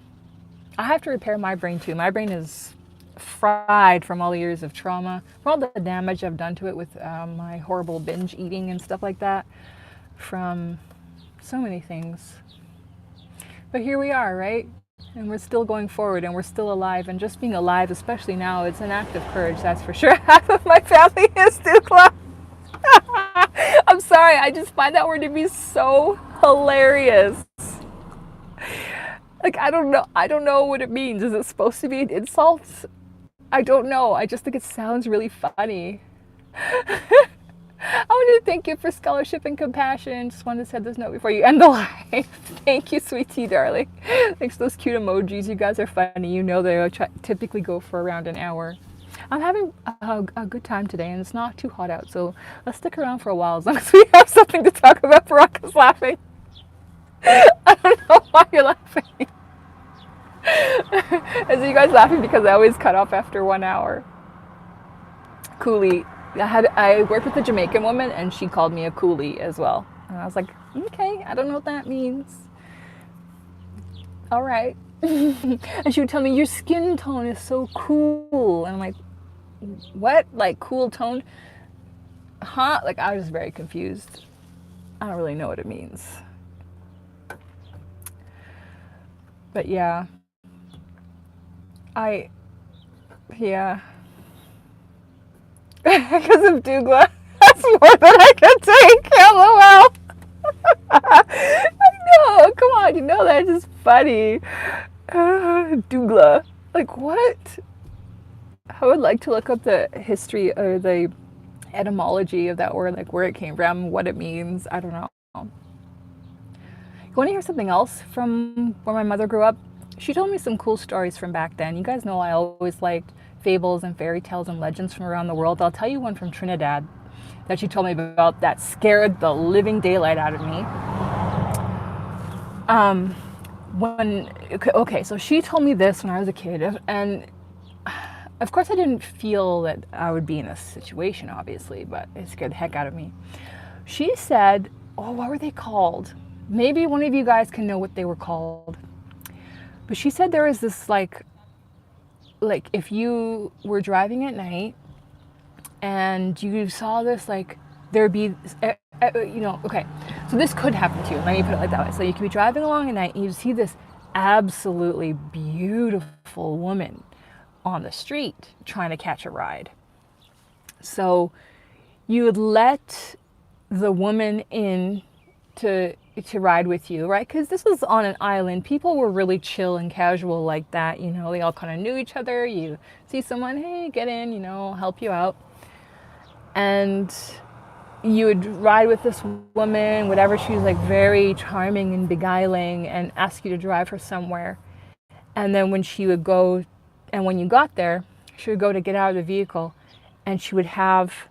I have to repair my brain too. My brain is fried from all the years of trauma, from all the damage I've done to it with my horrible binge eating and stuff like that, from so many things. But here we are, right? And we're still going forward and we're still alive. And just being alive, especially now, it's an act of courage, that's for sure. Half of my family is Dukla. I'm sorry, I just find that word to be so hilarious. I don't know what it means. Is it supposed to be an insult? I don't know. I just think it sounds really funny. I want to thank you for scholarship and compassion. Just wanted to send this note before you end the live. Thank you, sweet tea, darling. Thanks for those cute emojis. You guys are funny. You know they typically go for around an hour. I'm having a good time today, and it's not too hot out, so let's stick around for a while as long as we have something to talk about. Baraka's laughing. I don't know why you're laughing. Is you guys laughing because I always cut off after 1 hour? Coolie. I worked with a Jamaican woman and she called me a coolie as well. And I was like, okay, I don't know what that means. All right. And she would tell me, your skin tone is so cool. And I'm like, what? Like cool tone? Huh? Like I was very confused. I don't really know what it means. But yeah. Yeah. Because of Douglas. That's more than I can take. LOL. I know. Come on. You know that's just funny. Douglas. Like what? I would like to look up the history or the etymology of that word, like where it came from, what it means. I don't know. You want to hear something else from where my mother grew up? She told me some cool stories from back then. You guys know I always liked fables and fairy tales and legends from around the world. I'll tell you one from Trinidad that she told me about that scared the living daylight out of me. Okay, so she told me this when I was a kid, and of course I didn't feel that I would be in this situation, obviously, but it scared the heck out of me. She said, oh, what were they called? Maybe one of you guys can know what they were called. But she said there was this like if you were driving at night and you saw this, like there'd be, okay, so this could happen to you. Let me put it like that way. So you could be driving along at night and you see this absolutely beautiful woman on the street trying to catch a ride. So you would let the woman in to ride with you, right? Because this was on an island. People were really chill and casual like that. You know, they all kind of knew each other. You see someone, hey, get in, help you out. And you would ride with this woman, whatever. She was like very charming and beguiling and ask you to drive her somewhere. And then when she would go, and when you got there, she would go to get out of the vehicle and she would have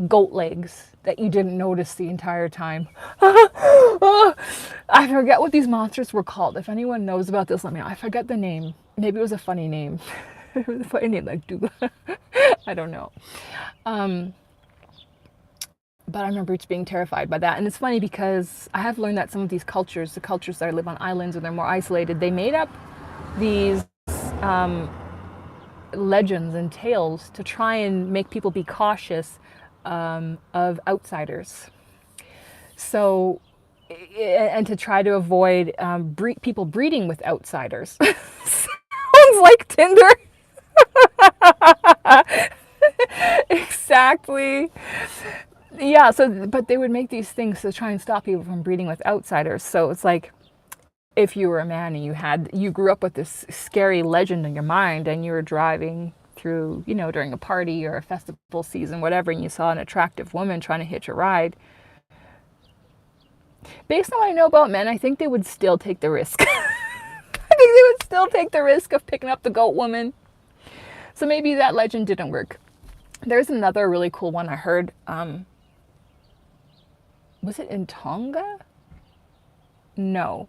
goat legs that you didn't notice the entire time. I forget what these monsters were called. If anyone knows about this, let me know. I forget the name. Maybe it was a funny name. It was a funny name like Douglas. I don't know. But I remember just being terrified by that. And it's funny because I have learned that some of these cultures, the cultures that live on islands or they're more isolated, they made up these legends and tales to try and make people be cautious of outsiders. So, and to try to avoid people breeding with outsiders. Sounds like Tinder. Exactly. Yeah, so, but they would make these things to try and stop people from breeding with outsiders. So it's like, if you were a man and you grew up with this scary legend in your mind and you were driving through, during a party or a festival season, whatever, and you saw an attractive woman trying to hitch a ride, based on what I know about men, I think they would still take the risk. I think they would still take the risk of picking up the goat woman. So maybe that legend didn't work. There's another really cool one I heard. Was it in Tonga? No.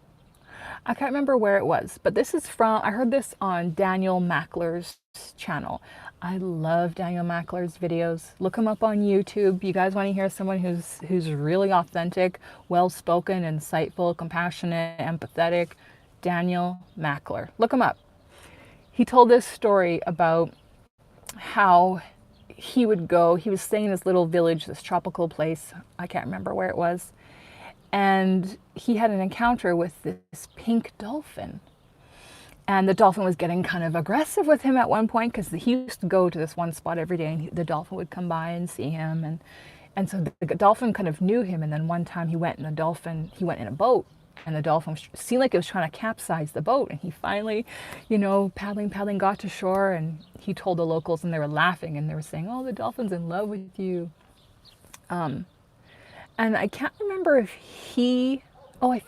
I can't remember where it was, but I heard this on Daniel Mackler's channel. I love Daniel Mackler's videos. Look him up on YouTube. You guys want to hear someone who's really authentic, well-spoken, insightful, compassionate, empathetic? Daniel Mackler. Look him up. He told this story about how he was staying in this little village, this tropical place. I can't remember where it was. And he had an encounter with this pink dolphin. And the dolphin was getting kind of aggressive with him at one point because he used to go to this one spot every day and the dolphin would come by and see him. And so the dolphin kind of knew him. And then one time he went in a boat and the dolphin seemed like it was trying to capsize the boat. And he finally, paddling, got to shore and he told the locals and they were laughing and they were saying, oh, the dolphin's in love with you. And I can't remember if I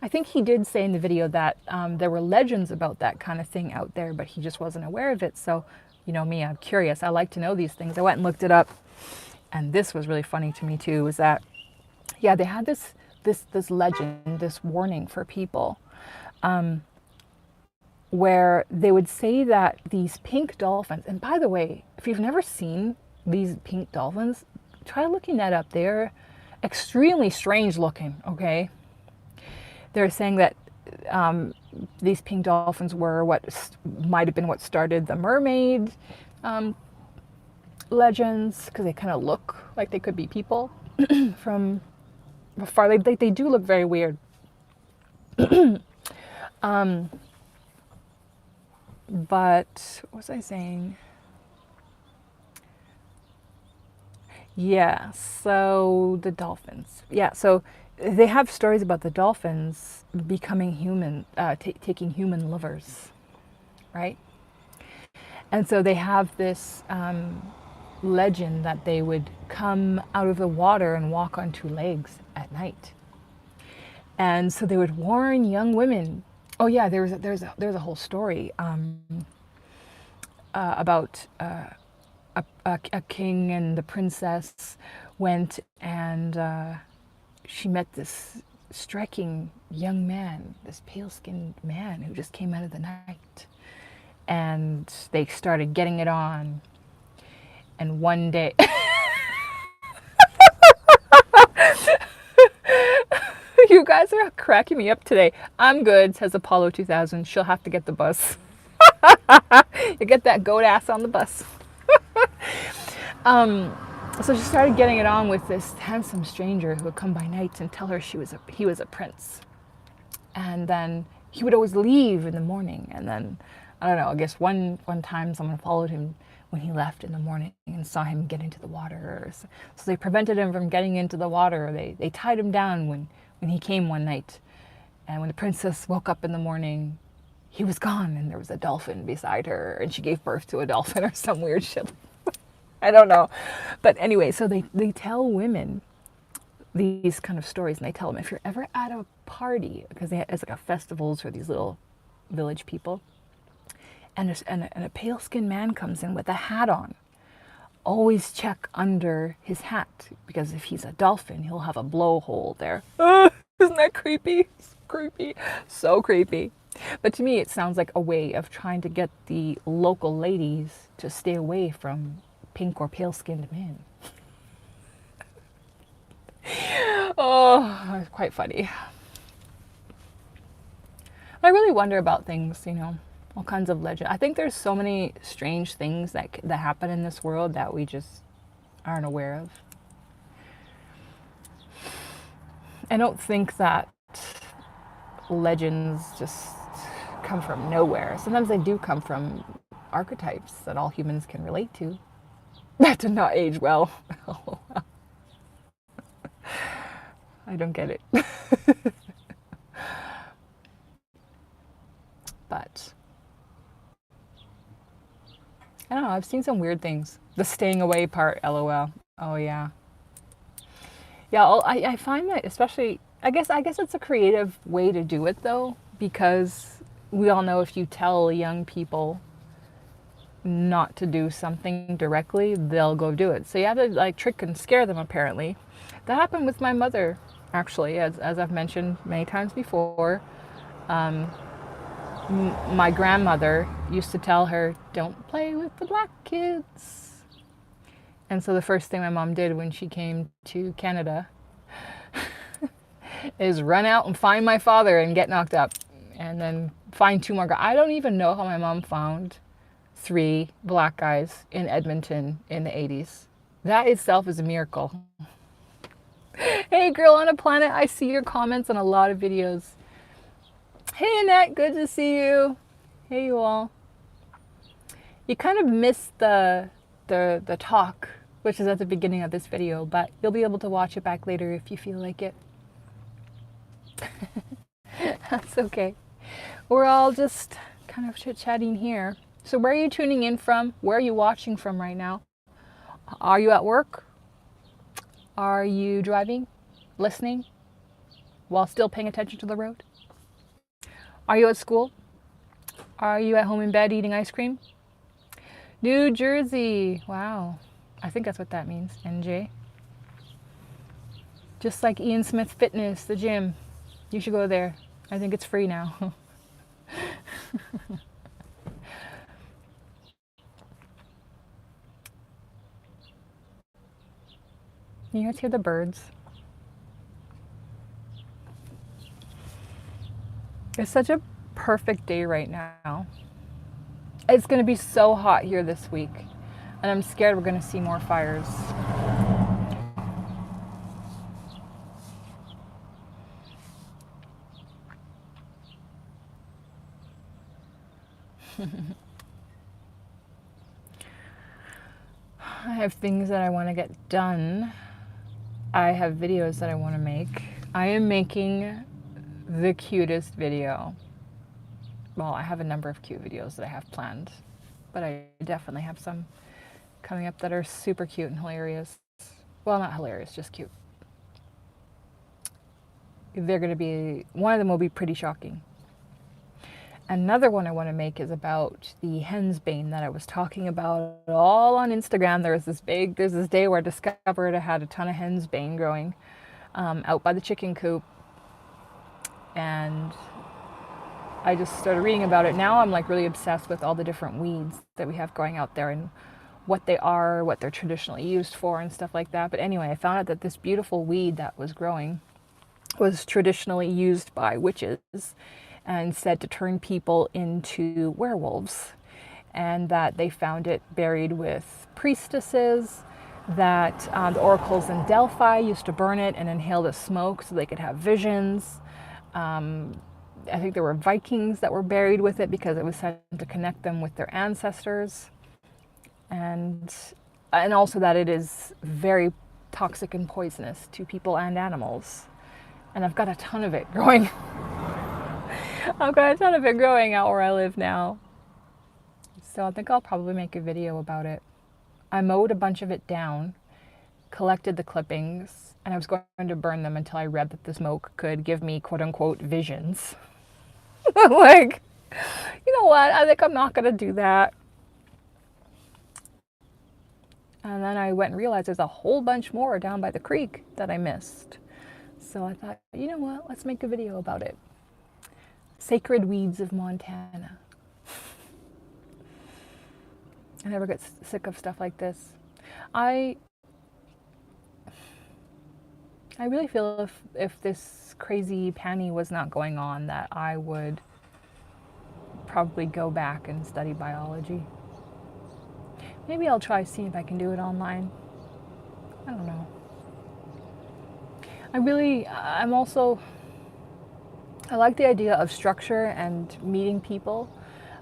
think he did say in the video that there were legends about that kind of thing out there, but he just wasn't aware of it. So, me, I'm curious. I like to know these things. I went and looked it up. And this was really funny to me too, was that, yeah, they had this this legend, this warning for people, where they would say that these pink dolphins, and by the way, if you've never seen these pink dolphins, try looking that up. They're extremely strange looking, okay? They're saying that these pink dolphins were what might have been what started the mermaid legends, because they kind of look like they could be people from afar. They do look very weird. But what was I saying? Yeah, so the dolphins. Yeah, so they have stories about the dolphins becoming human, taking human livers, right? And so they have this legend that they would come out of the water and walk on two legs at night. And so they would warn young women. Oh yeah, there's a whole story about a king and the princess went and she met this striking young man, this pale-skinned man who just came out of the night. And they started getting it on. And one day... You guys are cracking me up today. I'm good, says Apollo 2000. She'll have to get the bus. You get that goat ass on the bus. So she started getting it on with this handsome stranger who would come by night and tell her he was a prince. And then he would always leave in the morning. And then, I don't know, I guess one time someone followed him when he left in the morning and saw him get into the water. So they prevented him from getting into the water. They tied him down when he came one night. And when the princess woke up in the morning, he was gone and there was a dolphin beside her and she gave birth to a dolphin or some weird shit. I don't know. But anyway, so they tell women these kind of stories, and they tell them if you're ever at a party, because it's like a festivals for these little village people, and a pale-skinned man comes in with a hat on, always check under his hat, because if he's a dolphin, he'll have a blowhole there. Isn't that creepy? It's creepy. So creepy. But to me, it sounds like a way of trying to get the local ladies to stay away from pink or pale-skinned men. Oh, it's quite funny. I really wonder about things, all kinds of legend. I think there's so many strange things that happen in this world that we just aren't aware of. I don't think that legends just come from nowhere. Sometimes they do come from archetypes that all humans can relate to. That did not age well. I don't get it. But I don't know, I've seen some weird things. The staying away part, LOL. Oh yeah. Yeah, I find that especially, I guess it's a creative way to do it though, because we all know if you tell young people not to do something directly, they'll go do it. So you have to trick and scare them apparently. That happened with my mother, actually, as I've mentioned many times before. My grandmother used to tell her, don't play with the black kids. And so the first thing my mom did when she came to Canada is run out and find my father and get knocked up. And then find 2 more guys. I don't even know how my mom found 3 black guys in Edmonton in the 80s. That itself is a miracle. Hey girl on a planet, I see your comments on a lot of videos. Hey Annette, good to see you. Hey you all. You kind of missed the talk, which is at the beginning of this video, but you'll be able to watch it back later if you feel like it. That's okay. We're all just kind of chit-chatting here. So where are you tuning in from? Where are you watching from right now? Are you at work? Are you driving? Listening? While still paying attention to the road? Are you at school? Are you at home in bed eating ice cream? New Jersey. Wow. I think that's what that means. NJ. Just like Ian Smith Fitness, the gym. You should go there. I think it's free now. You guys hear the birds? It's such a perfect day right now. It's going to be so hot here this week, and I'm scared we're going to see more fires. I have things that I want to get done. I have videos that I want to make. I am making the cutest video. Well, I have a number of cute videos that I have planned, but I definitely have some coming up that are super cute and hilarious. Well, not hilarious, just cute. They're going to be, one of them will be pretty shocking. Another one I want to make is about the hensbane that I was talking about all on Instagram. There's this day where I discovered I had a ton of hensbane growing out by the chicken coop. And I just started reading about it. Now I'm like really obsessed with all the different weeds that we have going out there and what they are, what they're traditionally used for and stuff like that. But anyway, I found out that this beautiful weed that was growing was traditionally used by witches and said to turn people into werewolves, and that they found it buried with priestesses, that the oracles in Delphi used to burn it and inhale the smoke so they could have visions. I think there were Vikings that were buried with it because it was said to connect them with their ancestors, and also that it is very toxic and poisonous to people and animals. And I've got a ton of it growing. I've got a ton of it growing out where I live now. So I think I'll probably make a video about it. I mowed a bunch of it down, collected the clippings, and I was going to burn them until I read that the smoke could give me quote unquote visions. Like, you know what? I think I'm not going to do that. And then I went and realized there's a whole bunch more down by the creek that I missed. So I thought, you know what? Let's make a video about it. Sacred weeds of Montana. I never get sick of stuff like this. I really feel if this crazy panny was not going on, that I would probably go back and study biology. Maybe I'll try see if I can do it online. I don't know. I like the idea of structure and meeting people.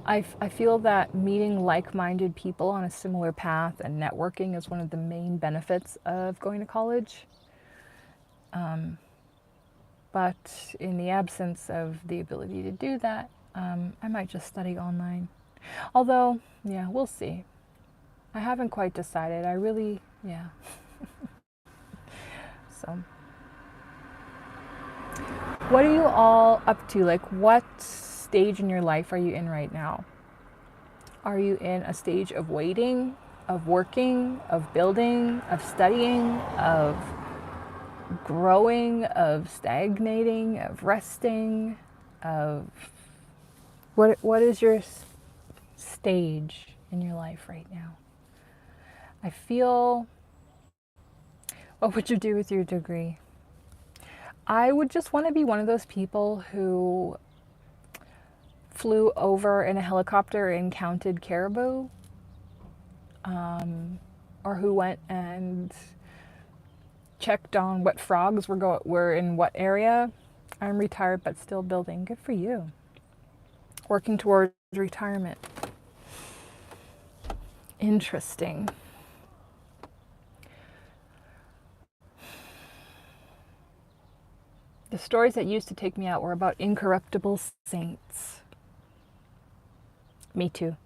I feel that meeting like-minded people on a similar path and networking is one of the main benefits of going to college. But in the absence of the ability to do that, I might just study online. Although, yeah, we'll see. I haven't quite decided. Yeah. So, what are you all up to? Like, what stage in your life are you in right now? Are you in a stage of waiting, of working, of building, of studying, of growing, of stagnating, of resting, of what is your stage in your life right now? I feel, what would you do with your degree? I would just want to be one of those people who flew over in a helicopter and counted caribou, or who went and checked on what frogs were in what area. I'm retired but still building. Good for you. Working towards retirement. Interesting. The stories that used to take me out were about incorruptible saints. Me too.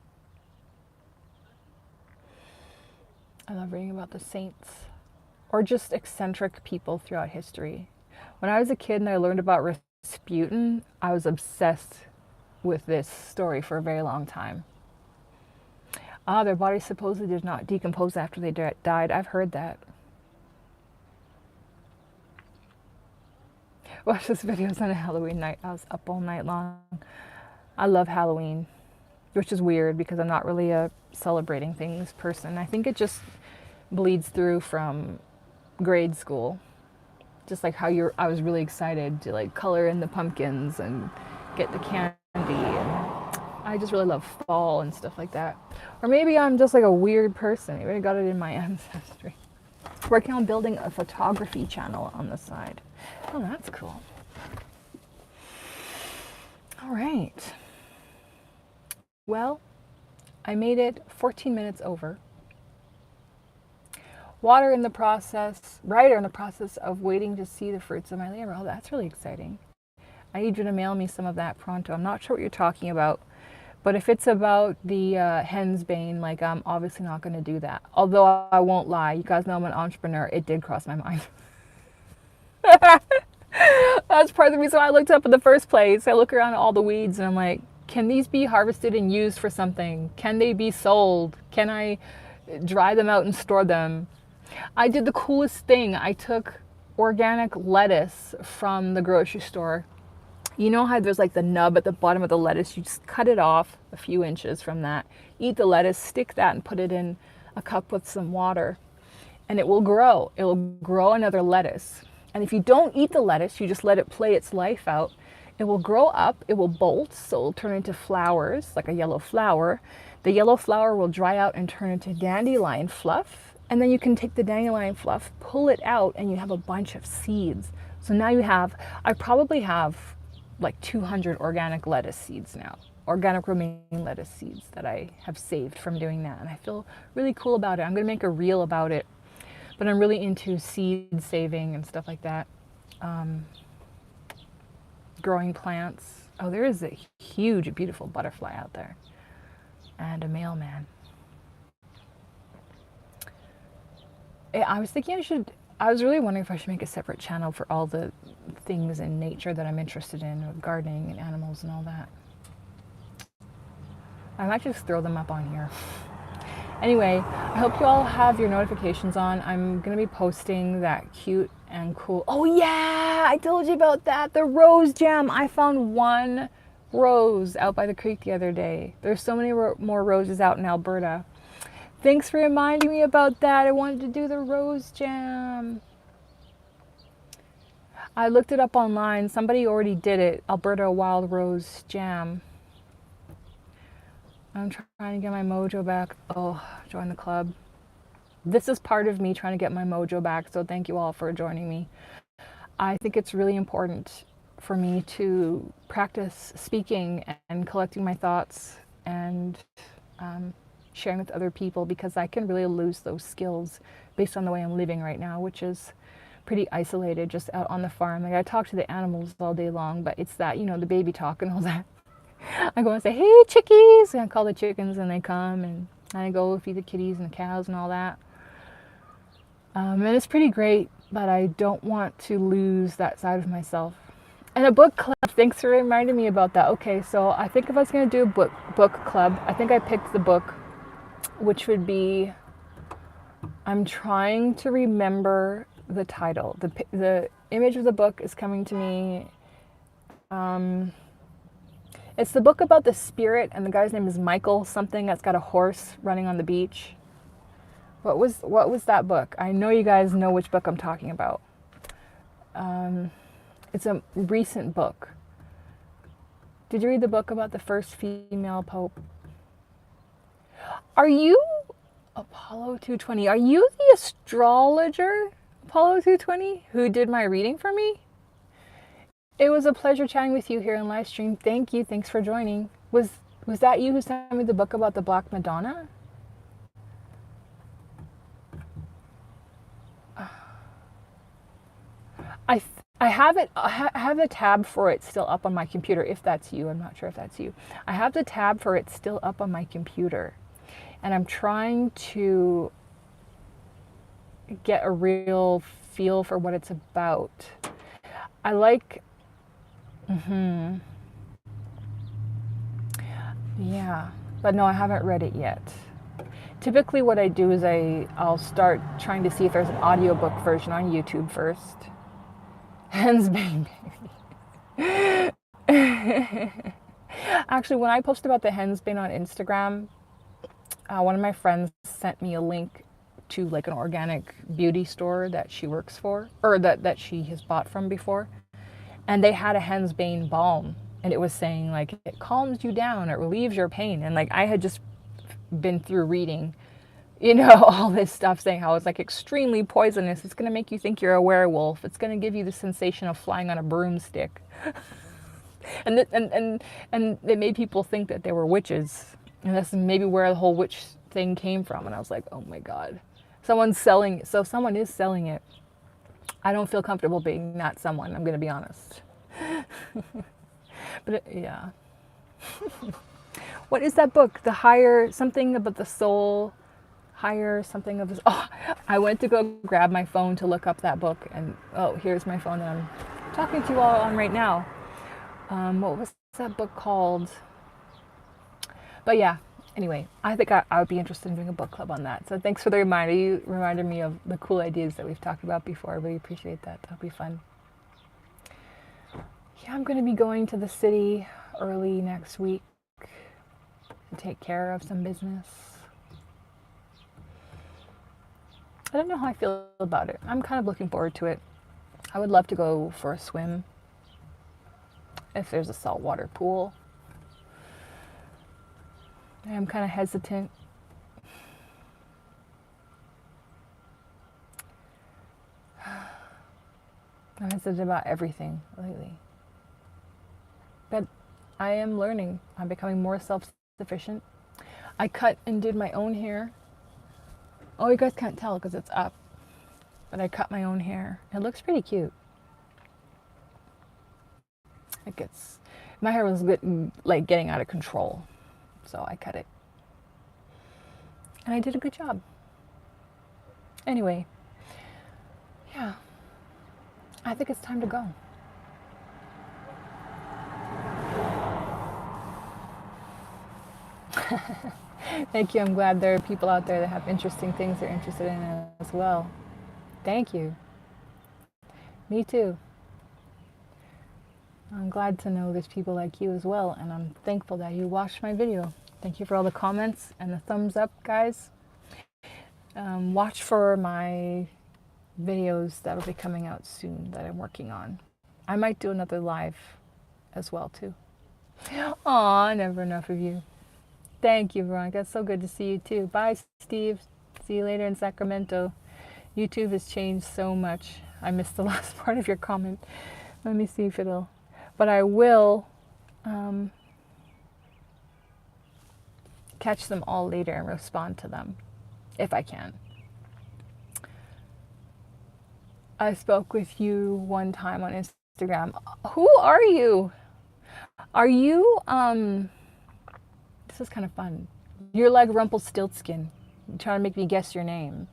I love reading about the saints. Or just eccentric people throughout history. When I was a kid and I learned about Rasputin, I was obsessed with this story for a very long time. Their bodies supposedly did not decompose after they died. I've heard that. watch this videos on a Halloween night. I was up all night long. I love Halloween, which is weird because I'm not really a celebrating things person. I think it just bleeds through from grade school. Just like how I was really excited to like color in the pumpkins and get the candy, and I just really love fall and stuff like that. Or maybe I'm just like a weird person. Maybe I got it in my ancestry. Working on building a photography channel on the side. Oh, that's cool. All right. Well, I made it 14 minutes over. Water in the process, writer in the process of waiting to see the fruits of my labor. Oh, that's really exciting. I need you to mail me some of that pronto. I'm not sure what you're talking about, but if it's about the hen's bane, like I'm obviously not going to do that. Although I won't lie, you guys know I'm an entrepreneur. It did cross my mind. That's part of the reason why I looked up in the first place. I look around at all the weeds and I'm like, can these be harvested and used for something? Can they be sold? Can I dry them out and store them? I did the coolest thing. I took organic lettuce from the grocery store. You know how there's like the nub at the bottom of the lettuce? You just cut it off a few inches from that. Eat the lettuce, stick that and put it in a cup with some water. And it will grow. It will grow another lettuce. And if you don't eat the lettuce, you just let it play its life out. It will grow up, it will bolt, so it will turn into flowers, like a yellow flower. The yellow flower will dry out and turn into dandelion fluff. And then you can take the dandelion fluff, pull it out, and you have a bunch of seeds. So now I probably have like 200 organic lettuce seeds now. Organic romaine lettuce seeds that I have saved from doing that. And I feel really cool about it. I'm going to make a reel about it. But I'm really into seed saving and stuff like that. Growing plants. Oh, there is a huge, beautiful butterfly out there. And a mailman. I was thinking I was really wondering if I should make a separate channel for all the things in nature that I'm interested in, with gardening and animals and all that. I might just throw them up on here. Anyway, I hope you all have your notifications on. I'm going to be posting that cute and cool. Oh yeah, I told you about that. The rose jam. I found one rose out by the creek the other day. There's so many more roses out in Alberta. Thanks for reminding me about that. I wanted to do the rose jam. I looked it up online. Somebody already did it. Alberta Wild Rose Jam. I'm trying to get my mojo back. Oh, join the club. This is part of me trying to get my mojo back, so thank you all for joining me. I think it's really important for me to practice speaking and collecting my thoughts and sharing with other people, because I can really lose those skills based on the way I'm living right now, which is pretty isolated, just out on the farm. Like I talk to the animals all day long, but it's that, the baby talk and all that. I go and say, hey chickies, and I call the chickens and they come, and I go feed the kitties and the cows and all that. And it's pretty great, but I don't want to lose that side of myself. And a book club, thanks for reminding me about that. Okay, so I think if I was going to do a book club, I think I picked the book, which would be, I'm trying to remember the title. The image of the book is coming to me. It's the book about the spirit, and the guy's name is Michael something, that's got a horse running on the beach. What was that book? I know you guys know which book I'm talking about. It's a recent book. Did you read the book about the first female pope? Are you Apollo 220? Are you the astrologer, Apollo 220, who did my reading for me? It was a pleasure chatting with you here in live stream. Thank you. Thanks for joining. Was that you who sent me the book about the Black Madonna? I have it. I have the tab for it still up on my computer. If that's you, I'm not sure if that's you. I have the tab for it still up on my computer, and I'm trying to get a real feel for what it's about. I like. Yeah, but no, I haven't read it yet. Typically what I do is I'll start trying to see if there's an audiobook version on YouTube first. Hensbane baby. Actually, when I posted about the hensbane on Instagram, one of my friends sent me a link to like an organic beauty store that she works for, or that she has bought from before, and they had a hensbane balm, and it was saying like it calms you down, it relieves your pain, and like I had just been through reading, all this stuff saying how it's like extremely poisonous. It's going to make you think you're a werewolf. It's going to give you the sensation of flying on a broomstick. And it made people think that they were witches. And that's maybe where the whole witch thing came from. And I was like, oh my God. Someone's selling it. So someone is selling it. I don't feel comfortable being that someone, I'm going to be honest. But yeah. What is that book? The higher, something about the soul, higher something of this. Oh, I went to go grab my phone to look up that book. And oh, here's my phone that I'm talking to you all on right now. What was that book called? But yeah, anyway, I think I would be interested in doing a book club on that. So thanks for the reminder. You reminded me of the cool ideas that we've talked about before. I really appreciate that. That'll be fun. Yeah, I'm going to be going to the city early next week to take care of some business. I don't know how I feel about it. I'm kind of looking forward to it. I would love to go for a swim if there's a saltwater pool. I'm kind of hesitant. I'm hesitant about everything lately. But I am learning. I'm becoming more self-sufficient. I cut and did my own hair. Oh, you guys can't tell because it's up. But I cut my own hair. It looks pretty cute. My hair was good, like getting out of control. So I cut it. And I did a good job. Anyway, yeah. I think it's time to go. Thank you. I'm glad there are people out there that have interesting things they're interested in as well. Thank you. Me too. I'm glad to know there's people like you as well, and I'm thankful that you watched my video. Thank you for all the comments and the thumbs up, guys. Watch for my videos that'll be coming out soon that I'm working on. I might do another live as well too. Aw, never enough of you. Thank you, Veronica. It's so good to see you too. Bye, Steve. See you later in Sacramento. YouTube has changed so much. I missed the last part of your comment. Let me see if it'll... But I will catch them all later and respond to them, if I can. I spoke with you one time on Instagram. Who are you? Are you, this is kind of fun. You're like Rumpelstiltskin. You're trying to make me guess your name.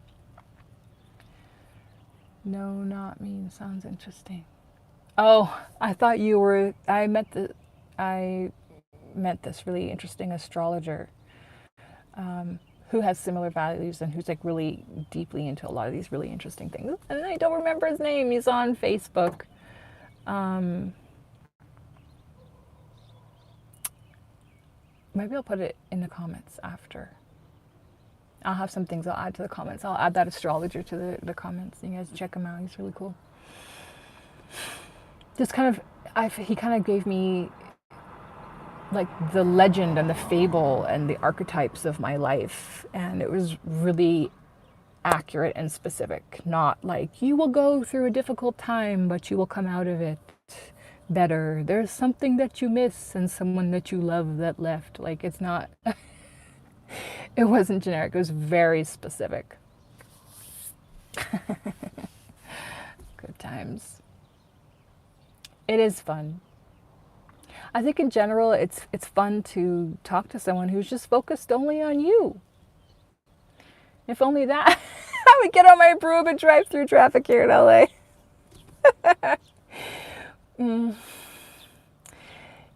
No, not me. Sounds interesting. Oh, I thought you were, I met this really interesting astrologer who has similar values and who's like really deeply into a lot of these really interesting things. And I don't remember his name. He's on Facebook. Maybe I'll put it in the comments after. I'll have some things I'll add to the comments. I'll add that astrologer to the comments. You guys check him out. He's really cool. Just kind of, he kind of gave me like the legend and the fable and the archetypes of my life. And it was really accurate and specific. Not like, you will go through a difficult time, but you will come out of it better. There's something that you miss and someone that you love that left. Like, it's not, it wasn't generic. It was very specific. Good times. It is fun. I think in general, it's fun to talk to someone who's just focused only on you. If only that, I would get on my broom and drive through traffic here in LA.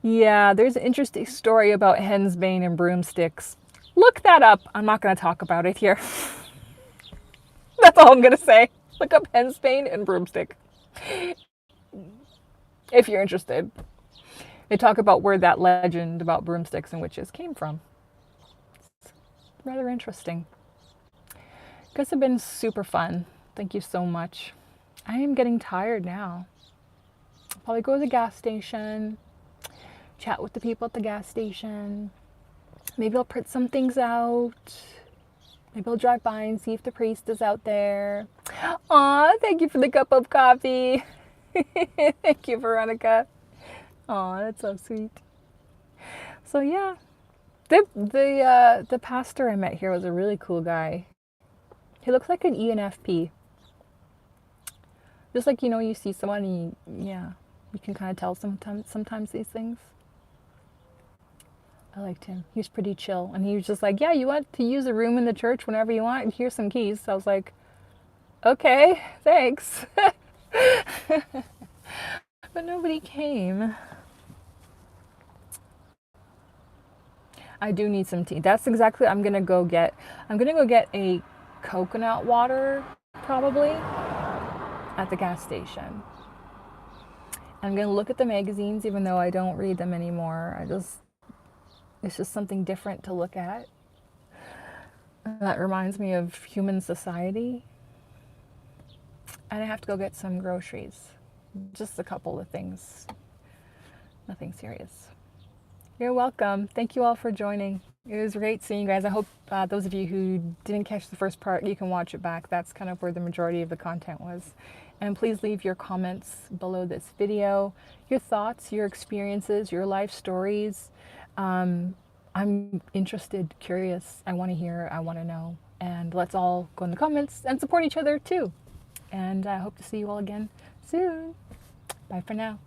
Yeah, there's an interesting story about hensbane and broomsticks. Look that up. I'm not going to talk about it here. That's all I'm going to say. Look up hensbane and broomstick. if you're interested. They talk about where that legend about broomsticks and witches came from. It's rather interesting. You guys have been super fun. Thank you so much. I am getting tired now. I'll probably go to the gas station, chat with the people at the gas station. Maybe I'll print some things out. Maybe I'll drive by and see if the priest is out there. Aw, thank you for the cup of coffee. Thank you, Veronica. Aw, that's so sweet. So yeah, the pastor I met here was a really cool guy. He looks like an ENFP. Just like, you see someone and you can kind of tell sometimes these things. I liked him. He was pretty chill. And he was just like, yeah, you want to use a room in the church whenever you want? And here's some keys. So I was like, okay, thanks. But nobody came. I do need some tea. That's exactly what I'm gonna go get. I'm gonna go get a coconut water, probably, at the gas station. I'm gonna look at the magazines, even though I don't read them anymore. It's just something different to look at. That reminds me of human society. And I have to go get some groceries. Just a couple of things. Nothing serious. You're welcome. Thank you all for joining. It was great seeing you guys. I hope those of you who didn't catch the first part, you can watch it back. That's kind of where the majority of the content was. And please leave your comments below this video, your thoughts, your experiences, your life stories. I'm interested, curious. I want to hear, I want to know. And let's all go in the comments and support each other too. And I hope to see you all again soon. Bye for now.